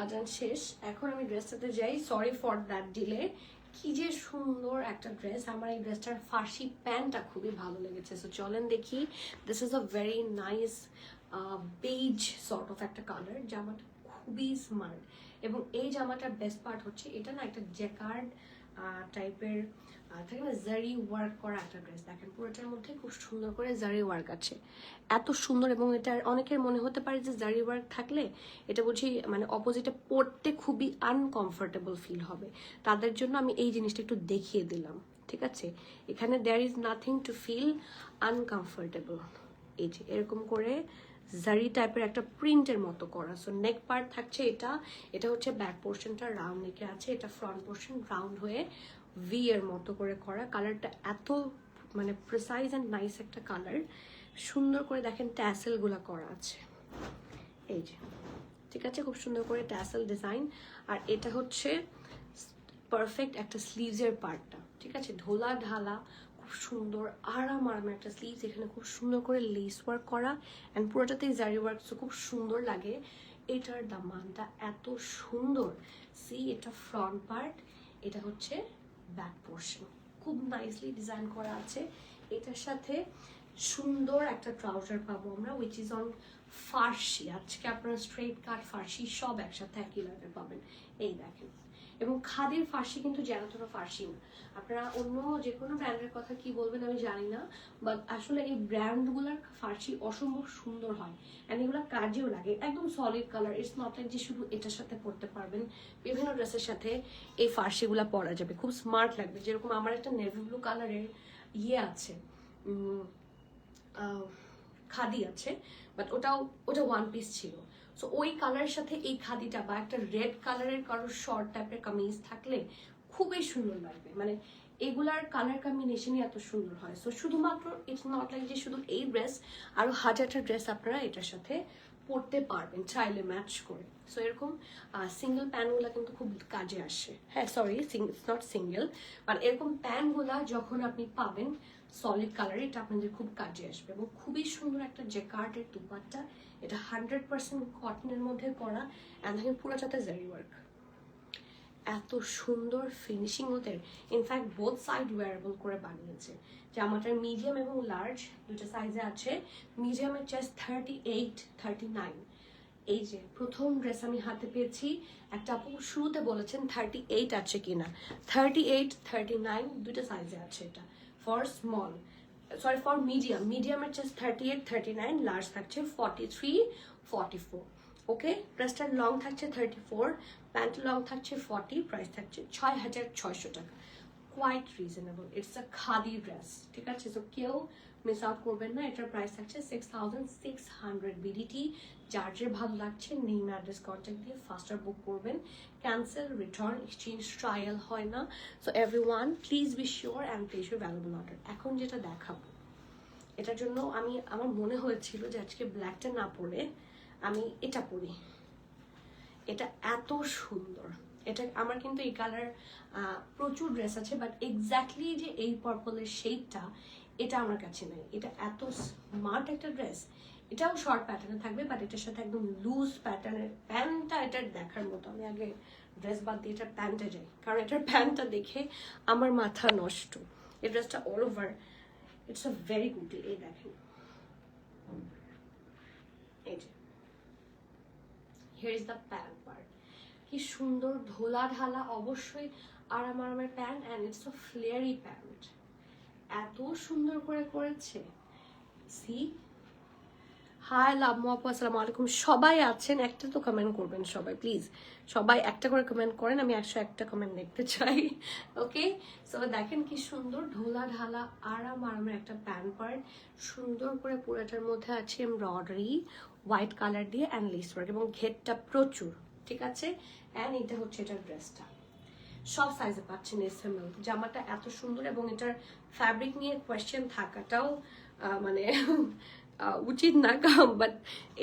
আজান শেষ, এখন আমি ড্রেসটাতে যাই। Sorry for that delay. কি যে সুন্দর একটা ড্রেস, আমার এই ড্রেসটার ফার্সি প্যান্টটা খুবই ভালো লেগেছে। সো চলেন দেখি। This is a very nice beige sort of একটা কালার। জামাটা খুবই স্মার্ট, এবং এই জামাটার বেস্ট পার্ট হচ্ছে এটা না একটা জ্যাকার্ড টাইপের থাকে না, জারি ওয়ার্ক করা একটা ড্রেস। দেখেন পুরোটার মধ্যে খুব সুন্দর করে জারি ওয়ার্ক আছে, এত সুন্দর। এবং এটার অনেকের মনে হতে পারে যে জারি ওয়ার্ক থাকলে এটা বুঝি মানে অপোজিটে পরতে খুবই আনকমফোর্টেবল ফিল হবে। তাদের জন্য আমি এই জিনিসটা একটু দেখিয়ে দিলাম। ঠিক আছে, এখানে there is nothing to feel uncomfortable. এই যে এরকম করে জারি টাইপের একটা প্রিন্টের মতো করা। সো নেক পার্ট থাকছে এটা, এটা হচ্ছে ব্যাক পোর্শনটা রাউন্ড নেকে আছে, এটা ফ্রন্ট পোর্শন রাউন্ড হয়ে ভি এর মতো করে করা। কালারটা এত মানে প্রিসাইজ অ্যান্ড নাইস একটা কালার। সুন্দর করে দেখেন ট্যাসেল গুলা করা আছে, এই যে ঠিক আছে, খুব সুন্দর করে ট্যাসেল ডিজাইন। আর এটা হচ্ছে পারফেক্ট একটা স্লিভসের পার্টটা। ঠিক আছে, ঢোলা ঢালা খুব সুন্দর আরাম একটা স্লিভস। এখানে খুব সুন্দর করে লেস ওয়ার্ক করা, অ্যান্ড পুরোটাতেই জারি ওয়ার্ক, খুব সুন্দর লাগে। এটার দামানটা এত সুন্দর। সি, এটা ফ্রন্ট পার্ট, এটা হচ্ছে ব্যাক পোর্শন, খুব নাইসলি ডিজাইন করা আছে। এটার সাথে সুন্দর একটা ট্রাউজার পাবো আমরা, উইচ ইজ অন ফার্সি। আজকে আপনারা স্ট্রেট কাট ফার্সি সব একসাথে একই লাগে পাবেন। এই দেখেন, এবং খাদির ফার্সি কিন্তু যেন ফার্সি না। আপনারা অন্য যে কোনো ব্র্যান্ডের কথা কি বলবেন আমি জানি না, বাট আসলে এই ব্র্যান্ডগুলোর ফার্সি অসম্ভব সুন্দর হয়, অ্যান্ড এগুলো কাজেও লাগে। একদম solid colour, it's not like যে শুধু এটার সাথে পরতে পারবেন, বিভিন্ন ড্রেসের সাথে এই ফার্সিগুলো পরা যাবে, খুব স্মার্ট লাগবে। যেরকম আমার একটা নেভি ব্লু কালারের আছে, খাদি আছে, বাট ওটা ওয়ান পিস ছিল। সো ওই কালারের সাথে এই খাদিটা বা একটা রেড কালারের কারো শর্ট টাইপের কামিজ থাকলে খুবই সুন্দর লাগবে। মানে এগুলার কালার কম্বিনেশনই এত সুন্দর হয়। সো শুধুমাত্র ইটস নট লাইক যে শুধু এই ড্রেস, আরো হাজারটা ড্রেস আপনারা এটার সাথে পরতে পারবেন চাইলে ম্যাচ করে। সো এরকম সিঙ্গেল প্যান্টগুলো কিন্তু খুব কাজে আসে। হ্যাঁ sorry, it's not single, but এরকম প্যান্টগুলা যখন আপনি পাবেন সলিড কালার, এটা আপনাদের খুব কাজে আসবে। এবং খুবই সুন্দর একটা জেকার্ডের দুপাট্টা, এটা 100% কটনের মধ্যে করা, অ্যান্ড দেখেন পুরোটাতে জারি ওয়ার্ক। এত সুন্দর ফিনিশিং ওদের, ইনফ্যাক্ট বোথ সাইড ওয়ারেবল করে বানিয়েছে। জামাটার মিডিয়াম এবং লার্জ দুটো সাইজে আছে। মিডিয়ামের চেস্ট 38, 39। এই যে প্রথম ড্রেস আমি হাতে পেয়েছি, একটা আপু শুরুতে বলেছেন 38 আছে কিনা, 38, 39 দুটো সাইজে আছে। এটা for small, sorry for medium, মিডিয়ামের চেস্ট 38, 39, লার্জ থাকছে 43, 44। ওকে, ড্রেসটার লং থাকছে 34, প্যান্ট লং থাকছে 40, প্রাইস থাকছে 6,600 টাকা। Quite reasonable, it's a khadi dress, ঠিক আছে? সো কেউ মিস আউট করবেন না। এটার প্রাইস থাকছে 6,600 বিডিটি। যার যে ভালো লাগছে নেম অ্যাড্রেস কন্ট্যাক্ট দিয়ে ফাস্টার বুক করবেন। ক্যান্সেল, রিটার্ন, এক্সচেঞ্জ, ট্রায়াল হয় না। So everyone please be sure and place your valuable order. এখন যেটা দেখাবো, এটার জন্য আমার মনে হয়েছিল যে আজকে ব্ল্যাকটা না পরে আমি এটা পরি। এটা এত সুন্দর, এটা আমার কিন্তু এই কালার প্রচুর ড্রেস আছে, বাট এক্স্যাক্টলি যে এই পার্পলের শেডটা এটা আমার কাছে নেই। এটা এত স্মার্ট একটা ড্রেস, এটাও শর্ট প্যাটার্নে থাকবে, বাট এটার সাথে একদম লুজ প্যাটার্নের প্যান্টটা এটার দেখার মতো। আমি আগে ড্রেস বাদ দিয়ে এটার প্যান্টে যাই, কারণ এটার প্যান্টটা দেখে আমার মাথা নষ্ট। এই ড্রেসটা all over it's a very good. এই দেখেন, এই যে here is the pant part, কি সুন্দর ঢোলা ঢালা, অবশ্যই আরামের pant, and it's a flary pant. এত সুন্দর করে করেছে। সি হাই লাভমু আপু, আসসালামু আলাইকুম। সবাই আছেন, একটা তো কমেন্ট করবেন সবাই প্লিজ, সবাই একটা করে কমেন্ট করেন, আমি 101টা কমেন্ট দেখতে চাই। ওকে, সো দেখেন কি সুন্দর ঢোলা ঢালা আরামের একটা প্যান্ট পার্ট, সুন্দর করে পুরোটার মধ্যে আছে এমব্রয়ডারি হোয়াইট কালার দিয়ে অ্যান্ড লেস ওয়ার্ক, এবং ঘেরটা প্রচুর, ঠিক আছে? অ্যান্ড এটা হচ্ছে এটার ড্রেসটা, সব সাইজে পাচ্ছেন এসএমএল। জামাটা এত সুন্দর, এবং এটার ফ্যাব্রিক নিয়ে কোয়েশ্চেন থাকাটাও মানে উচিত না, বাট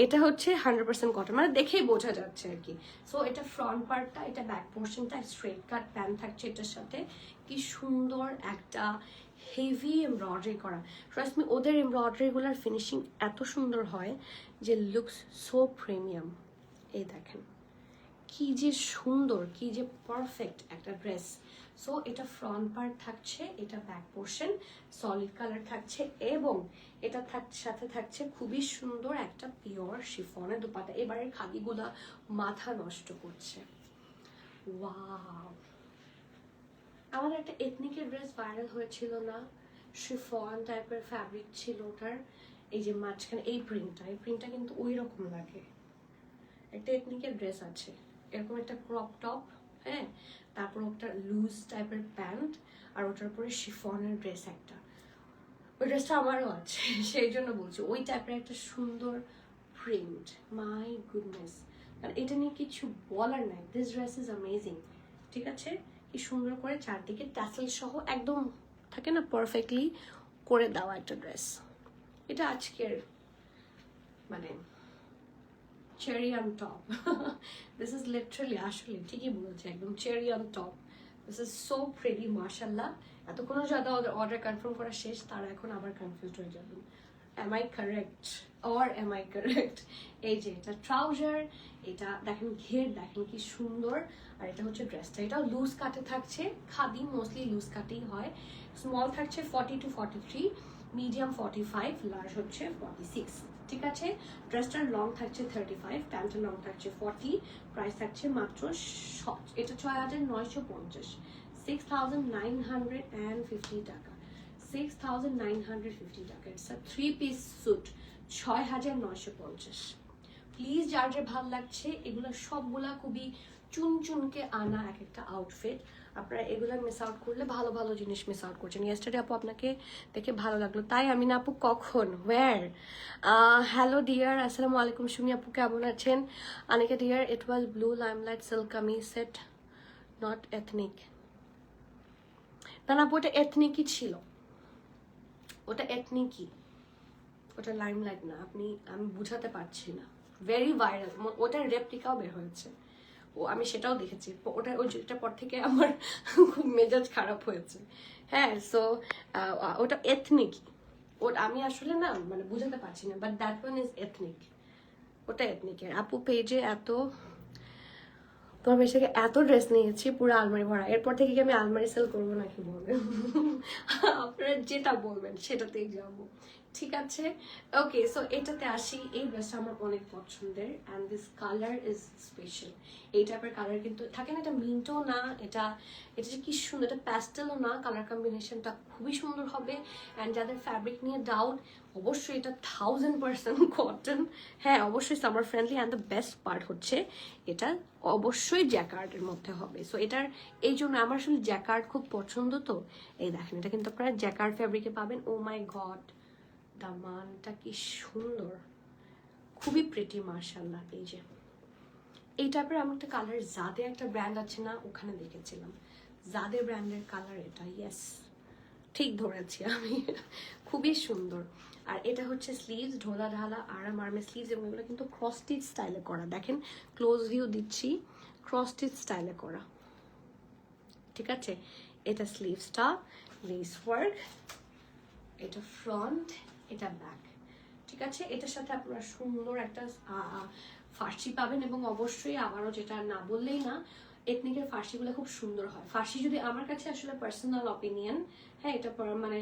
এটা হচ্ছে 100% কটন, মানে দেখেই বোঝা যাচ্ছে আর কি। সো এটা ফ্রন্ট পার্টটা, এটা ব্যাক পোর্শনটা স্ট্রেট কাট প্যান্ট থাকছে এটার সাথে। কি সুন্দর একটা হেভি এমব্রয়ডারি করা, ট্রাস্ট মি ওদের এমব্রয়ডারিগুলোর ফিনিশিং এত সুন্দর হয় যে লুকস সো প্রিমিয়াম। এই দেখেন কি যে সুন্দর, কি যে পারফেক্ট একটা ড্রেস। সো এটা ফ্রন্ট পার্ট থাকছে, এটা ব্যাক পোর্শন সলিড কালার থাকছে, এবং এটা সাথে থাকছে খুবই সুন্দর একটা পিওর শিফনের দুপাট্টা। এবারে খাদিগুলা মাথা নষ্ট করছে। ওয়াও, আমাদের একটা এথনিকের ড্রেস ভাইরাল হয়েছিল না, শিফন টাইপের ফ্যাব্রিক ছিল ওটার, এই যে মাঝখানে এই প্রিন্টটা কিন্তু ওই রকম লাগে। একটা এথনিকের ড্রেস আছে এরকম একটা ক্রপ টপ, হ্যাঁ, তারপর একটা লুজ টাইপের প্যান্ট, আর ওটার উপরে শিফনের ড্রেস একটা। ওই ড্রেসটা আমারও আছে, সেই জন্য বলছি ওই টাইপের একটা সুন্দর প্রিন্ট। মাই গুডনেস, কারণ এটা নিয়ে কিছু বলার নাই। দিস ড্রেস ইজ অ্যামেজিং, ঠিক আছে? কি সুন্দর করে চারদিকে ট্যাসেল সহ একদম থাকে না পারফেক্টলি করে দেওয়া একটা ড্রেস। এটা আজকের মানে cherry on top. This is literally, আসলে ঠিকই বলেছে, একদম cherry on top. This is so pretty, মাশাআল্লাহ। এতক্ষণও যারা অর্ডার কনফার্ম করা শেষ, তারা এখন আবার কনফিউজড হয়ে যাবেন, am I correct or am I correct? এই যে এটা ট্রাউজার, এটা দেখেন ঘের দেখেন কি সুন্দর, আর এটা হচ্ছে ড্রেসটা। এটাও লুজ কাটে থাকছে, খাদি মোস্টলি লুজ কাটেই হয়। স্মল থাকছে 40 to 43, মিডিয়াম 45, লার্জ হচ্ছে 46, ঠিক আছে? ড্রেসটার লং থাকছে 35, প্যান্টের লং থাকছে 40, প্রাইস থাকছে মাত্র এটা 6,950, 6,950 টাকা, 6,950 টাকা। It's a 3-piece sweet, 6,950। Please যার যে ভালো লাগছে, এগুলো সবগুলা খুবই চুনচুনকে আনা এক একটা আউটফিট। আপনারা এগুলো মিস আউট করলে ভালো ভালো জিনিস মিস আউট করছেন। ইয়েস্টারডে আপু আপনাকে দেখে ভালো লাগলো, তাই আমি না আপু কখন ওয়্যার? হ্যালো ডিয়ার, আসসালামু আলাইকুম সুমি আপু, কেমন আছেন? অনেকে dear, it was blue limelight silk kameez set, not ethnic. না না আপু ওটা এথনিকই ছিল, ওটা এথনিকই, ওটা লাইমলাইট না। আমি বুঝাতে পারছি না, ভেরি ভাইরাল, ওটার রেপ্লিকাও বের হয়েছে, আমি সেটাও দেখেছি। ওইটার পর থেকে আমার খুব মেজাজ খারাপ হয়েছে। হ্যাঁ, সো ওটা এথনিক, ওটা আমি আসলে না মানে বুঝাতে পারছি না, but that one is ethnic, ওটা এথনিকের। আপু পেজে তোমার বেশ থেকে এত ড্রেস নিয়েছি, পুরো আলমারি ভরা, এরপর থেকে কি আমি আলমারি সেল করবো নাকি বলবেন? আপনারা যেটা বলবেন সেটাতেই যাবো, ঠিক আছে? ওকে, সো এটাতে আসি। এই ড্রেসটা আমার অনেক পছন্দের, and this colour is special. এই টাইপের কালার কিন্তু থাকে না, এটা মিন্টও না, এটা যে কি সুন্দর, এটা প্যাস্টেলও না, কালার কম্বিনেশনটা খুবই সুন্দর হবে। অ্যান্ড যাদের ফ্যাব্রিক নিয়ে ডাউট, অবশ্যই এটা 1000% কটন। হ্যাঁ, অবশ্যই summer friendly, and the best part হচ্ছে এটা অবশ্যই জ্যাকার্ডের মধ্যে হবে। সো এটার এই জন্য আমার আসলে জ্যাকার্ড খুব পছন্দ। তো এই দেখেন, এটা কিন্তু আপনারা জ্যাকার্ড ফ্যাব্রিকে পাবেন। ও মাই গড, দামানটা কি সুন্দর, খুবই প্রিটি, মার্শাল্লাহ। এই যে এই টাইপের আমি একটা কালার, জাদে একটা ব্র্যান্ড আছে না, ওখানে দেখেছিলাম, জাদে ব্র্যান্ডের কালার এটা। ইয়েস, ঠিক ধরেছি আমি, খুবই সুন্দর। আর এটা হচ্ছে স্লিভস, ঢোলা ঢালা আরাম আরামে স্লিভস, এবং এগুলো কিন্তু ক্রস স্টিচ স্টাইলে করা। দেখেন ক্লোজ ভিউ দিচ্ছি, ক্রস স্টিচ স্টাইলে করা, ঠিক আছে? এটা স্লিভসটা লেস ওয়ার্ক, এটা ফ্রন্ট, এটা ব্যাক, ঠিক আছে? এটার সাথে আপনারা সুন্দর একটা ফার্সি পাবেন, এবং অবশ্যই আবারও যেটা না বললেই না, এথনিকের ফার্সিগুলো খুব সুন্দর হয়। ফার্সি যদি আমার কাছে আসলে পার্সোনাল অপিনিয়ন, হ্যাঁ, এটা মানে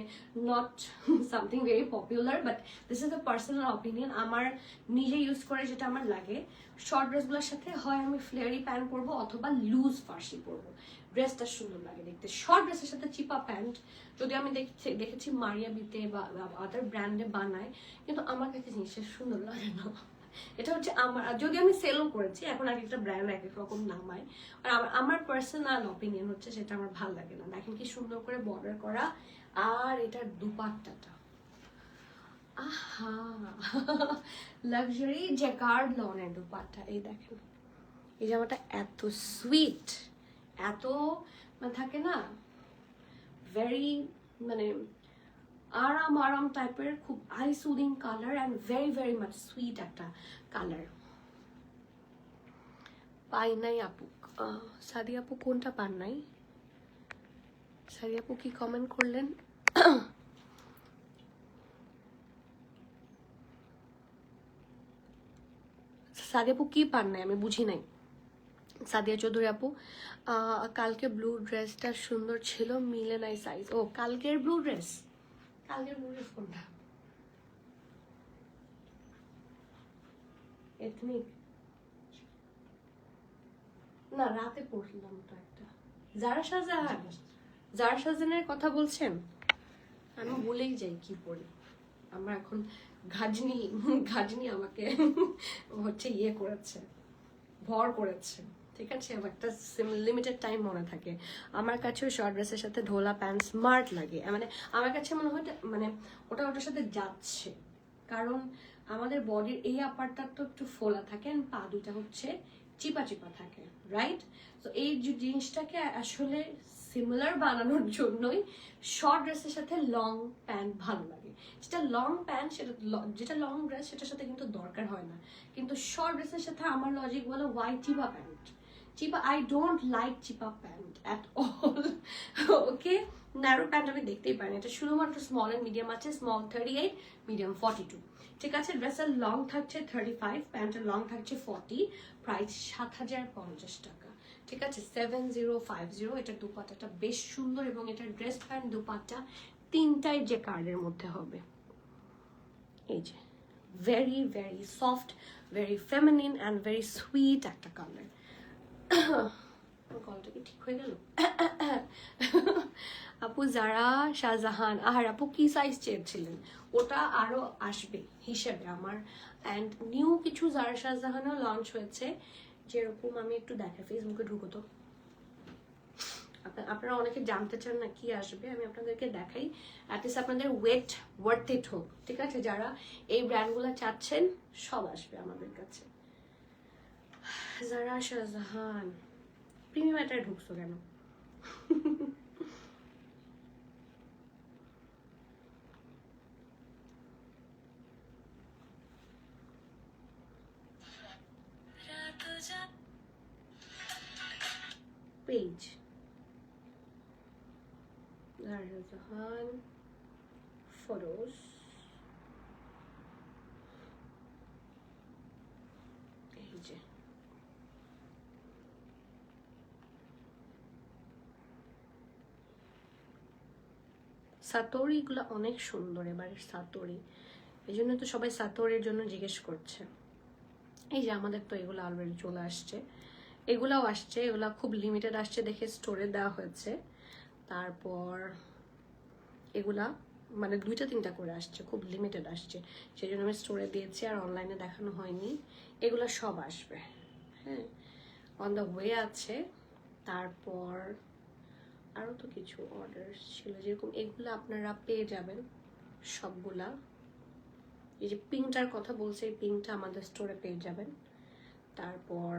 not something very popular, but this is the personal opinion, আমার নিজে ইউজ করে যেটা আমার লাগে। শর্ট ড্রেসগুলোর সাথে হয় আমি ফ্লেয়ারি প্যান্ট পরবো অথবা লুজ ফার্সি পরবো, ড্রেসটা সুন্দর লাগে দেখতে। শর্ট ড্রেসের সাথে চিপা প্যান্ট যদি আমি দেখেছি মারিয়া বিতে বা আদার ব্র্যান্ডে বানায়, কিন্তু আমার কাছে জিনিসটা সুন্দর লাগে না। এটা হচ্ছে আমার, যদি আমি সেলও করেছি, এখন এক একটা ব্র্যান্ড এক এক রকম নামায়, আর আমার পার্সোনাল অপিনিয়ন হচ্ছে সেটা আমার ভালো লাগে না। দেখেন কি সুন্দর করে বর্ডার করা, আর এটার দুপাট্টাটা, আহা, লাক্সারি জ্যাকার্ড লনের দুপাট্টা। এই দেখেন, এই জামাটা এত সুইট, এত মানে থাকে না, ভেরি মানে আরাম আরাম টাইপের, খুব I soothing colour, and very very much sweet একটা কালার। পাই নাই আপু, সাদি আপু কোনটা পান নাই? সাদি আপু কি কমেন্ট করলেন? সাদি আপু কি পান নাই, আমি বুঝি নাই। সাদিয়া চৌধুরী আপু, কালকে ব্লু ড্রেসটা সুন্দর ছিল, মিলে নাই সাইজ। ও কালকের ব্লু ড্রেস, কালকের ব্লু ড্রেস কোনটা? এথনিক না, রাতে পড়লাম তো একটা। যারা শাহজাহান, যারা শাহজাহানের কথা বলছেন, আমি ভুলেই যাই কি পড়ি। আমরা এখন ঘাজনি আমাকে হচ্ছে ইয়ে করেছে, ভর করেছে, ঠিক আছে? একটা লিমিটেড টাইম মনে থাকে। আমার কাছেও শর্ট ড্রেসের সাথে ঢোলা প্যান্ট স্মার্ট লাগে, মানে আমার কাছে মনে হয় মানে ওটার সাথে যাচ্ছে, কারণ আমাদের বডির এই আপারটা তো একটু ফোলা থাকে, আর পা দুটা হচ্ছে চিপা চিপা থাকে, রাইট? তো এই জিনিসটাকে আসলে সিমিলার বানানোর জন্যই শর্ট ড্রেসের সাথে লং প্যান্ট ভালো লাগে। যেটা লং প্যান্ট, যেটা লং ড্রেস সেটার সাথে কিন্তু দরকার হয় না, কিন্তু শর্ট ড্রেসের সাথে আমার লজিক বলো ওয়াই চিপা প্যান্ট, চিপা, আই ডোন্ট লাইক চিপা pant at all. Okay, narrow pant আমি দেখতেই পারি না, এটা শুধুমাত্র স্মল এন্ড মিডিয়াম আছে, স্মল 38, মিডিয়াম 42, ঠিক আছে? ড্রেসের লং থাকছে 35, প্যান্টের লং থাকছে 40, প্রাইস 7050 টাকা, ঠিক আছে? 7050। এটার দুপাট্টাটা বেশ সুন্দর, এবং এটার ড্রেস প্যান্ট দুপাট্টা তিনটাই যে কার্ডের মধ্যে হবে। এই যে very very soft, very feminine and very sweet একটা কালার। গলাটা কি ঠিক হয়ে গেল? আপু যারা শাহজাহান, আর আপু কি সাইজ চেয়েছিলেন? ওটা আরো আসবে হিসেবে আমার, অ্যান্ড নিউ কিছু যারা শাহজাহানও লঞ্চ হয়েছে, যেরকম আমি একটু দেখা, ফেসবুকে ঢুকো তো, আপনারা অনেকে জানতে চান না কি আসবে, আমি আপনাদেরকে দেখাই, অ্যাটলিস্ট আপনাদের ওয়েট ওয়ার্থ ইট হোক। ঠিক আছে, যারা এই ব্র্যান্ডগুলো চাচ্ছেন সব আসবে আমাদের কাছে। যারা শাহজাহান প্রিমিয়াম এটায় ঢুকছো কেন? পেজ শাহজাহান ফটোস, এই যে সাতোরিগুলো অনেক সুন্দর এবারের সাতোরি, এই জন্য তো সবাই সাতোরির জন্য জিজ্ঞেস করছে। এই যে আমাদের তো এগুলো অলরেডি চলে আসছে, এগুলাও আসছে, এগুলা খুব লিমিটেড আসছে দেখে স্টোরে দেওয়া হয়েছে। তারপর এগুলা মানে 2-3টা করে আসছে, খুব লিমিটেড আসছে, সেই জন্য আমি স্টোরে দিয়েছি, আর অনলাইনে দেখানো হয়নি। এগুলো সব আসবে, হ্যাঁ, অন দ্য ওয়ে আছে। তারপর আরও তো কিছু অর্ডার ছিল, যেরকম এগুলো আপনারা পেয়ে যাবেন সবগুলা। এই যে পিঙ্কটার কথা বলছে, এই পিঙ্কটা আমাদের স্টোরে পেয়ে যাবেন। তারপর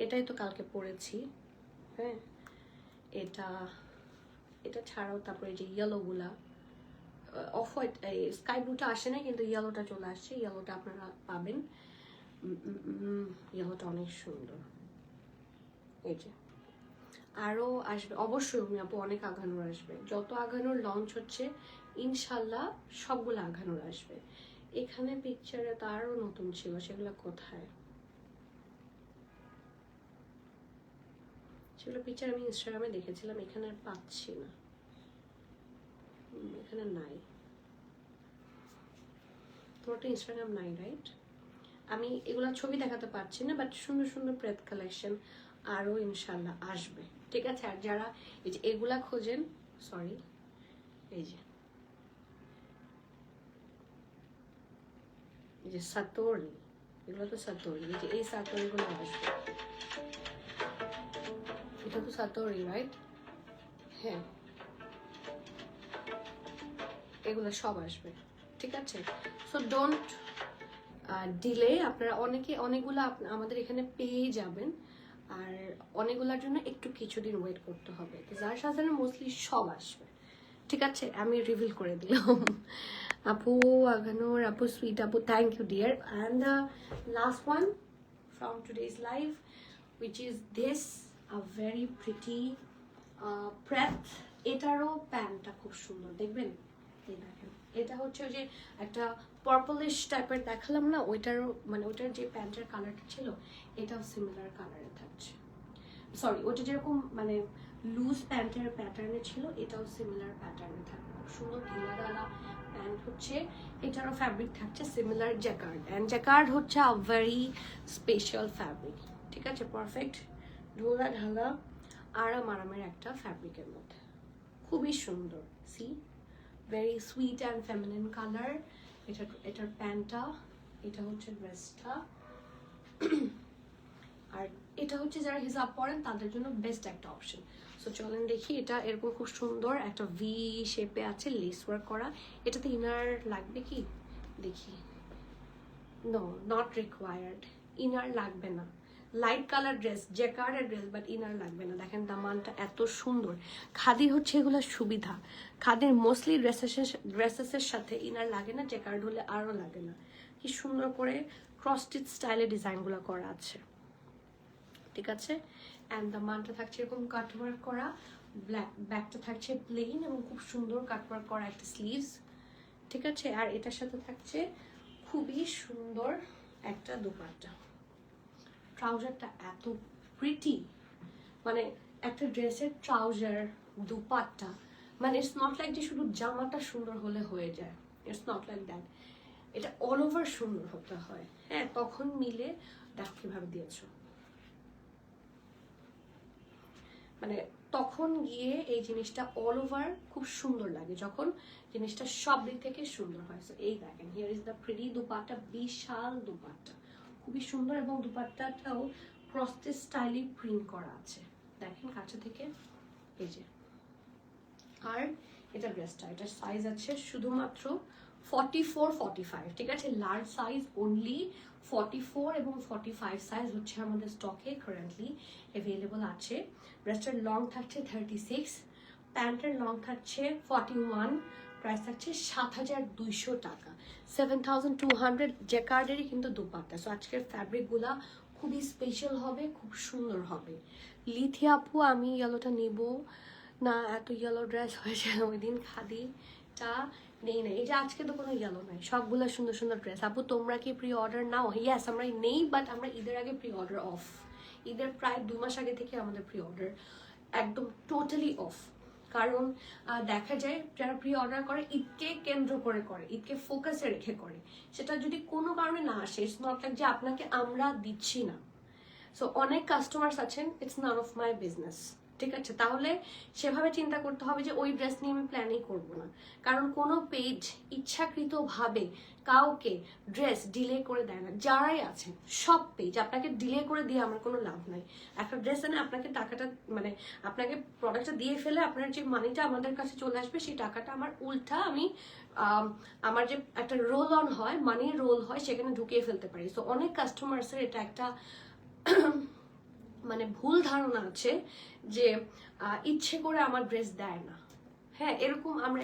এটাই তো কালকে পরেছি, হ্যাঁ, এটা ছাড়াও তারপরে যে ইয়েলোগুলা, অফ হোয়াইট, এই স্কাই ব্লুটা আসে না, কিন্তু ইয়েলোটা চলে আসছে, ইয়েলোটা আপনারা পাবেন। ইয়েলোটা অনেক সুন্দর। এই যে আরও আসবে অবশ্যই, উমি আপু অনেক আঘানোর আসবে, যত আঘানোর লঞ্চ হচ্ছে ইনশাল্লাহ সবগুলো আঘানোর আসবে। এখানে পিকচারে তো আরও নতুন ছিল, সেগুলো কোথায়? সেগুলো পিকচার আমি ইনস্টাগ্রামে দেখেছিলাম, এখানে আর পাচ্ছি না, এখানে নাই। তোমার তো ইনস্টাগ্রাম নাই, রাইট? আমি এগুলা ছবি দেখাতে পারছি না, বাট সুন্দর সুন্দর প্রেত কালেকশন আরও ইনশাল্লাহ আসবে। ঠিক আছে, আর যারা এই যে এগুলা খোঁজেন, সরি, এই যে সাতোরি, এগুলো তো সাতোরি, এই যে এই সাতোরিগুলো আসবে, এটা তো সাতোরি, রাইট? হ্যাঁ, এগুলো সব আসবে। ঠিক আছে, সো ডোন্ট ডিলে। আপনারা অনেকগুলো আমাদের এখানে পেয়ে যাবেন, আর অনেকগুলোর জন্য একটু কিছুদিন ওয়েট করতে হবে। যার সাধারণ মোস্টলি সব আসবে। ঠিক আছে, আমি রিভিল করে দিলাম। আপু আগানোর, আপু সুইট আপু, thank you dear. And the last one from today's live, which is this a very pretty প্রেত। এটারও প্যান্টটা খুব সুন্দর, দেখবেন, এই দেখেন, এটা হচ্ছে ওই যে একটা পার্পলিশ টাইপের দেখালাম না, ওইটারও মানে ওইটার যে প্যান্টের কালারটা ছিল এটাও সিমিলার কালারে থাকছে। সরি, ওটা যেরকম মানে লুজ প্যান্টের প্যাটার্নে ছিল, এটাও সিমিলার প্যাটার্নে থাকবে, খুব সুন্দর ঢিলাঢালা প্যান্ট হচ্ছে। এটারও ফ্যাব্রিক থাকছে সিমিলার জ্যাকার্ড, অ্যান্ড জ্যাকার্ড হচ্ছে আ ভেরি স্পেশাল ফ্যাব্রিক। ঠিক আছে, পারফেক্ট ঢোলা ঢালা আরামের একটা ফ্যাব্রিকের মধ্যে, খুবই সুন্দর। See, very sweet and feminine colour. এটার প্যান্টটা, এটা হচ্ছে ড্রেসটা, আর এটা হচ্ছে যারা হিজাব পরেন তাদের জন্য বেস্ট একটা অপশন। সো চলেন দেখি, এটা এরকম খুব সুন্দর একটা ভি শেপে আছে, লেস ওয়ার্ক করা। এটাতে ইনার লাগবে কি দেখি, নো, নট রিকোয়ার্ড, ইনার লাগবে না। লাইট কালার ড্রেস, জ্যাকার্ডের ড্রেস, বাট ইনার লাগবে না। দেখেন দামানটা এত সুন্দর, খাদির হচ্ছে এগুলো সুবিধা। খাদির মোস্টলি ড্রেসেসের সাথে ইনার লাগে না, জ্যাকার্ড হলে আরও লাগে না। কি সুন্দর করে ক্রস স্টিচ স্টাইলে ডিজাইনগুলো করা আছে। ঠিক আছে, অ্যান্ড দামানটা থাকছে এরকম কাটওয়ার্ক করা, ব্যাকটা থাকছে প্লেন এবং খুব সুন্দর কাটওয়ার্ক করা একটা স্লিভস। ঠিক আছে, আর এটার সাথে থাকছে খুবই সুন্দর একটা দুপাট্টা। ট্রাউজারটা এত প্রিটি, মানে একটা ড্রেসের ট্রাউজার দুপাট্টা, মানে ইটস নট লাইক যে শুধু জামাটা সুন্দর হলে হয়ে যায়, ইটস নট লাইক দ্যাট, এটা অল ওভার সুন্দর হতে হয়। হ্যাঁ, তখন মিলে দেখো কিভাবে দিয়েছো, মানে তখন গিয়ে এই জিনিসটা অল ওভার খুব সুন্দর লাগে, যখন জিনিসটা সব দিক থেকে সুন্দর হয়। সো এই দেখেন, here is the pretty dupatta, বিশাল দুপাট্টা, খুবই সুন্দর, এবং দুপাট্টাটাও ক্রস স্টাইলে প্রিন্ট করা আছে। দেখেন কাছে থেকে, এই যে। আর এটা ড্রেসটা, এটার সাইজ আছে শুধুমাত্র 44, 45, ঠিক আছে? লার্জ সাইজ অনলি 44 এবং 45 সাইজ হচ্ছে আমাদের স্টকে কারেন্টলি অ্যাভেলেবল আছে। ড্রেসটার লং থাকছে 36, প্যান্টের লং থাকছে 41, প্রাইস থাকছে 7,200 টাকা, 7,200। জ্যাকার্ডেরই কিন্তু দুপাট্টা। সো আজকের ফ্যাব্রিকগুলা খুবই স্পেশাল হবে, খুব সুন্দর হবে। লিথি আপু আমি ইয়েলোটা নিব না, এত ইয়েলো ড্রেস হয়েছে ওই দিন খাদিটা নেই না। এই যে আজকে তো কোনো ইয়েলো নাই, সবগুলো সুন্দর সুন্দর ড্রেস। আপু তোমরা কি প্রি অর্ডার নাও? ইয়াস, আমরা নেই, বাট আমরা ঈদের আগে প্রি অর্ডার অফ। ঈদের প্রায় 2 মাস আগে থেকে আমাদের প্রি অর্ডার একদম টোটালি অফ। কারণ দেখা যায় যারা প্রি অর্ডার করে ঈদকে কেন্দ্র করে করে, ঈদকে ফোকাসে রেখে করে, সেটা যদি কোনো কারণে না আসে, ইটস নট লাইক যে আপনাকে আমরা দিচ্ছি না। সো অনেক কাস্টমার্স আছেন, it's none of my business, ঠিক আছে? তাহলে সেভাবে চিন্তা করতে হবে যে ওই ড্রেস নিয়ে আমি প্ল্যানই করবো না। কারণ কোনো পেজ ইচ্ছাকৃতভাবে কাউকে ড্রেস ডিলে করে দেয় না। যারাই আছেন সব পেজ আপনাকে ডিলে করে দিয়ে আমার কোনো লাভ নাই। একটা ড্রেস এনে আপনাকে টাকাটা মানে আপনাকে প্রোডাক্টটা দিয়ে ফেলে আপনার যে মানিটা আমাদের কাছে চলে আসবে, সেই টাকাটা আমার উল্টা আমি আমার যে একটা রোল অন হয়, মানির রোল হয়, সেখানে ঢুকিয়ে ফেলতে পারি। সো অনেক কাস্টমার্সের এটা একটা মানে ভুল ধারণা আছে যে ইচ্ছে করে আমার ড্রেস দেয় না। হ্যাঁ, এরকম আমরা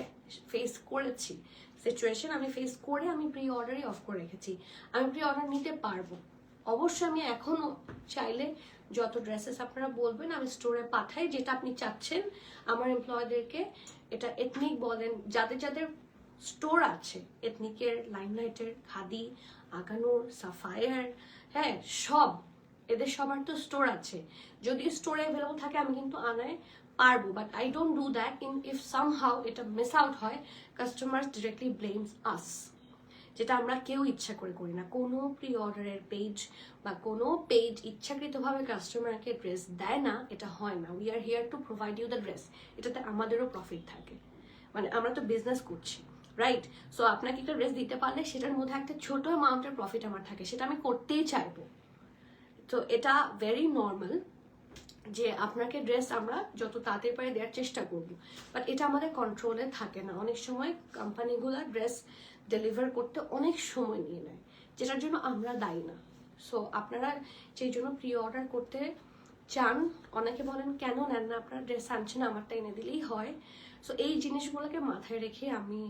ফেস করেছি সিচুয়েশন, আমি ফেস করে আমি প্রি অর্ডারই অফ করে রেখেছি। আমি প্রি অর্ডার নিতে পারবো অবশ্যই। আমি এখনো চাইলে যত ড্রেসেস আপনারা বলবেন আমি স্টোরে পাঠাই, যেটা আপনি চাচ্ছেন। আমার এমপ্লয়ীদেরকে এটা এথনিক বলেন, যাদের যাদের স্টোর আছে, এথনিকের, লাইমলাইটের, খাদি, আগানোর, সাফায়ার, হ্যাঁ সব, এদের সবার তো স্টোর আছে। যদি স্টোরে অ্যাভেলেবল থাকে আমি কিন্তু আনায় পারবো, but I don't do that. If somehow এটা মিস আউট হয়, কাস্টমার ডিরেক্টলি ব্লেমস আস, যেটা আমরা কেউ ইচ্ছা করে করি না। কোনো প্রি অর্ডারের পেজ বা কোনো পেজ ইচ্ছাকৃতভাবে কাস্টমারকে ড্রেস দেয় না, এটা হয় না। We are here to provide you the dress, এটাতে আমাদেরও প্রফিট থাকে, মানে আমরা তো বিজনেস করছি, রাইট? সো আপনাকে একটা ড্রেস দিতে পারলে সেটার মধ্যে একটা ছোট অ্যামাউন্টের প্রফিট আমার থাকে, সেটা আমি করতেই চাইবো। তো এটা ভেরি নর্মাল যে আপনাকে ড্রেস আমরা যত তাড়াতাড়ি পারে দেওয়ার চেষ্টা করব, বাট এটা আমাদের কন্ট্রোলে থাকে না। অনেক সময় কোম্পানিগুলো ড্রেস ডেলিভার করতে অনেক সময় নিয়ে নেয়, যেটার জন্য আমরা দায়ী না। সো আপনারা সেই জন্য প্রি অর্ডার করতে চান, অনেকে বলেন কেন নেন না আপনারা ড্রেস, আনছেন আমারটা এনে দিলেই হয়। সো এই জিনিসগুলোকে মাথায় রেখে আমি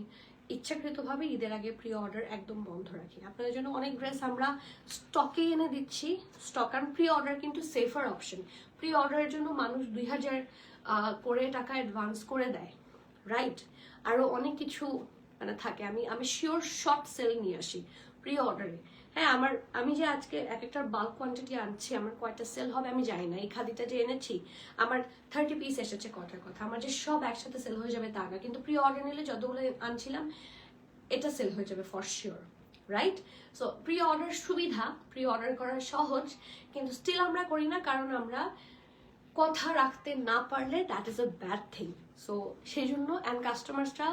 ইচ্ছাকৃতভাবে ঈদের আগে প্রি অর্ডার একদম বন্ধ রাখি। আপনাদের জন্য অনেক ড্রেস আমরা স্টকে এনে দিচ্ছি। স্টক অ্যান্ড প্রি অর্ডার কিন্তু সেফার অপশন। প্রি অর্ডারের জন্য মানুষ 2,000 করে টাকা অ্যাডভান্স করে দেয়, রাইট? আরও অনেক কিছু মানে থাকে। আমি শিওর শর্ট সেল নিয়ে আসি প্রি অর্ডারে। হ্যাঁ, আমি যে আজকে এক একটা বাল্ক কোয়ান্টিটি আনছি, আমার কয়টা সেল হবে আমি জানি না। এই খাদিটা যে এনেছি আমার 30 পিস এসেছে, কথার কথা। আমার যে সব একসাথে সেল হয়ে যাবে তা না, কিন্তু প্রি অর্ডার নিলে যতগুলো আনছিলাম এটা সেল হয়ে যাবে for sure, right? So pre order সুবিধা, প্রি অর্ডার করা সহজ, কিন্তু স্টিল আমরা করি না, কারণ আমরা কথা রাখতে না পারলে that is a bad thing. So সেই জন্য অ্যান্ড কাস্টমার্সরা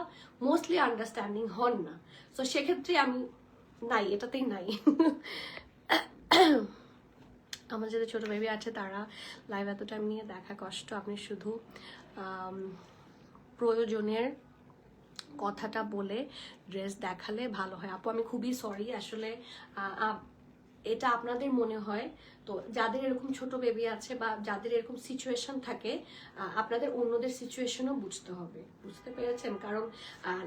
মোস্টলি আন্ডারস্ট্যান্ডিং হন না। সো সেক্ষেত্রে আমি নাই, এটাতেই নাই। আমার যাদের ছোট বেবি আছে তারা লাইভ এত টাইম নিয়ে দেখা কষ্ট। আপনি শুধু প্রয়োজনের কথাটা বলে ড্রেস দেখালে ভালো হয়। আপু আমি খুবই সরি, আসলে এটা আপনাদের মনে হয়। তো যাদের এরকম ছোট বেবি আছে বা যাদের এরকম সিচুয়েশন থাকে, আপনাদের অন্যদের সিচুয়েশনও বুঝতে হবে, বুঝতে পেরেছেন? কারণ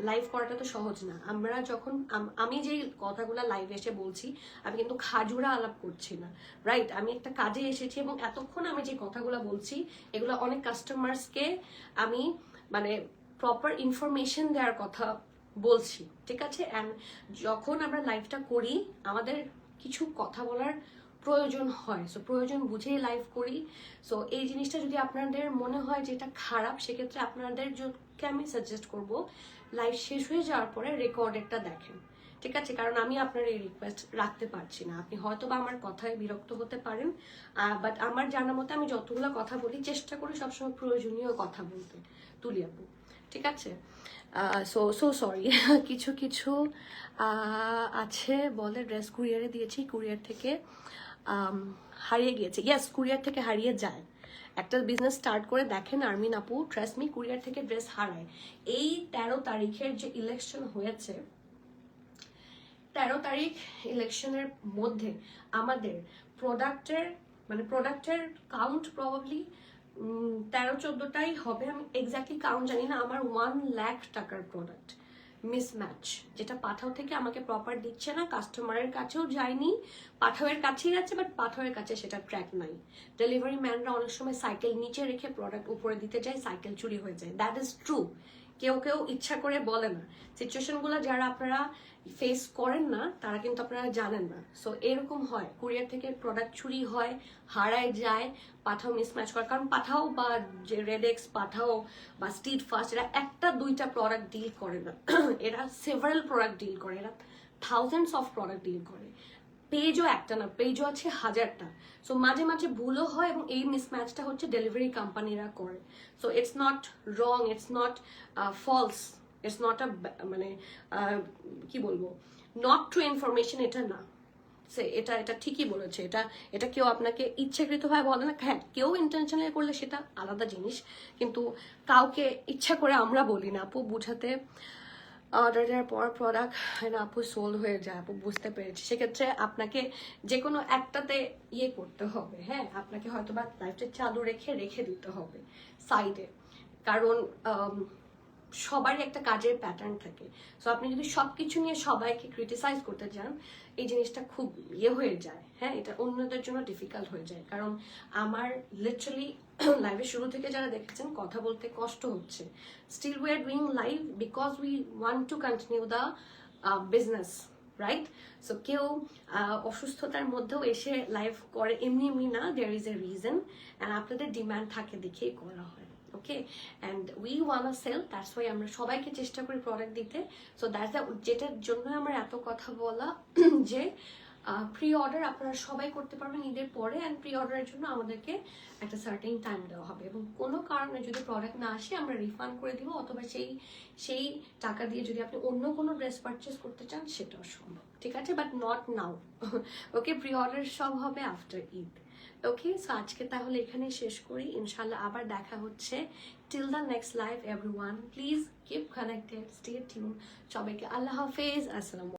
লাইভ করাটা তো সহজ না। আমরা যখন আমি যেই কথাগুলো লাইভে এসে বলছি, আমি কিন্তু খাজুরা আলাপ করছি না, রাইট? আমি একটা কাজে এসেছি এবং এতক্ষণ আমি যে কথাগুলো বলছি এগুলো অনেক কাস্টমার্সকে আমি মানে প্রপার ইনফরমেশন দেওয়ার কথা বলছি, ঠিক আছে? অ্যান্ড যখন আমরা লাইভটা করি আমাদের কিছু কথা বলার প্রয়োজন হয়, সো প্রয়োজন বুঝেই লাইভ করি। সো এই জিনিসটা যদি আপনাদের মনে হয় যে এটা খারাপ, সেক্ষেত্রে আপনাদেরকে আমি সাজেস্ট করব লাইভ শেষ হয়ে যাওয়ার পরে রেকর্ডেরটা দেখেন, ঠিক আছে? কারণ আমি আপনার এই রিকোয়েস্ট রাখতে পারছি না। আপনি হয়তো বা আমার কথায় বিরক্ত হতে পারেন, বাট আমার জানা মতে আমি যতগুলো কথা বলি চেষ্টা করি সবসময় প্রয়োজনীয় কথা বলতে, তুলি আপু, ঠিক আছে? So sorry. কিছু কিছু আছে বলে ড্রেস কুরিয়ারে দিয়েছি, কুরিয়ার থেকে হারিয়ে গিয়েছে। ইয়েস, কুরিয়ার থেকে হারিয়ে যায়, একটা বিজনেস স্টার্ট করে দেখেন আরমিন আপু, ট্রাস্ট মি, কুরিয়ার থেকে ড্রেস হারায়। এই 13 তারিখের যে ইলেকশন হয়েছে, 13 তারিখ ইলেকশনের মধ্যে আমাদের প্রোডাক্টের কাউন্ট প্রবাবলি 13-14টাই হবে। আমি এক্স্যাক্টলি কাউন্ট জানি না। আমার 1 লাখ টাকার প্রোডাক্ট মিসম্যাচ, যেটা পাঠাও থেকে আমাকে প্রপার দিচ্ছে না, কাস্টমারের কাছেও যায়নি, পাঠাওয়ের কাছেই যাচ্ছে, বাট পাঠাওয়ের কাছে সেটা ট্র্যাক নাই। ডেলিভারি ম্যানরা অনেক সময় সাইকেল নিচে রেখে প্রোডাক্ট উপরে দিতে যায়, সাইকেল চুরি হয়ে যায়। That is true. কেউ কেউ ইচ্ছা করে বলে না। সিচুয়েশনগুলো যারা আপনারা ফেস করেন না তারা কিন্তু আপনারা জানেন না। সো এরকম হয়, কুরিয়ার থেকে প্রোডাক্ট চুরি হয়, হারায় যায়, পাঠাও মিসম্যাচ করে। কারণ পাঠাও বা যে রেডেক্স পাঠাও বা স্ট্রিট ফাস্ট, এরা 1-2টা প্রোডাক্ট ডিল করে না, এরা সেভারাল প্রোডাক্ট ডিল করে, এরা থাউজেন্ডস অফ প্রোডাক্ট ডিল করে। পেজও একটা না, পেজও আছে 1000টা। সো মাঝে মাঝে ভুলও হয়, এবং এই মিসম্যাচটা হচ্ছে ডেলিভারি কোম্পানিরা করে। So it's not wrong, it's not false, it's not a মানে কি বলবো, নট ট্রু ইনফরমেশন এটা না। এটা এটা ঠিকই বলেছে। এটা কেউ আপনাকে ইচ্ছাকৃতভাবে বলে না। হ্যাঁ, কেউ ইন্টেনশনালি করলে সেটা আলাদা জিনিস, কিন্তু কাউকে ইচ্ছা করে আমরা বলি না আপু বুঝাতে। অর্ডার দেওয়ার পর প্রোডাক্ট আপু সোল্ড হয়ে যায়, আপু বুঝতে পেরেছি। সেক্ষেত্রে আপনাকে যে কোনো একটাতে ইয়ে করতে হবে। হ্যাঁ, আপনাকে হয়তো বা লাইফটা চালু রেখে দিতে হবে সাইডে, কারণ সবারই একটা কাজের প্যাটার্ন থাকে। সো আপনি যদি সবকিছু নিয়ে সবাইকে ক্রিটিসাইজ করতে যান, এই জিনিসটা খুব ইয়ে হয়ে যায়। হ্যাঁ, এটা অন্যদের জন্য ডিফিকাল্ট হয়ে যায়। কারণ আমার লিটারালি লাইভের শুরু থেকে যারা দেখেছেন, কথা বলতে কষ্ট হচ্ছে। Still we are doing live because we want to continue the business, right? So কেউ অসুস্থতার মধ্যেও এসে লাইভ করে এমনি এমনি না, there is a reason, and আপনাদের ডিমান্ড থাকে দেখেই করা হয়। Okay, and we want sale, that's why আমরা সবাইকে চেষ্টা করি প্রোডাক্ট দিতে। সো দ্যাটস যেটার জন্য আমার এত কথা বলা, যে প্রি অর্ডার আপনারা সবাই করতে পারবেন ঈদের পরে, অ্যান্ড প্রি অর্ডারের জন্য আমাদেরকে একটা সার্টেন টাইম দেওয়া হবে, এবং কোনো কারণে যদি প্রোডাক্ট না আসে আমরা রিফান্ড করে দিব, অথবা সেই টাকা দিয়ে যদি আপনি অন্য কোনো ড্রেস পারচেস করতে চান সেটাও সম্ভব, ঠিক আছে? But not now. Okay, pre order সব হবে আফটার ঈদ। ওকে, সো আজকে তাহলে এখানেই শেষ করি। ইনশাল্লাহ আবার দেখা হচ্ছে। Till the next live everyone, please keep connected, stay tune. সবাইকে আল্লাহ হাফেজ, আসসালামু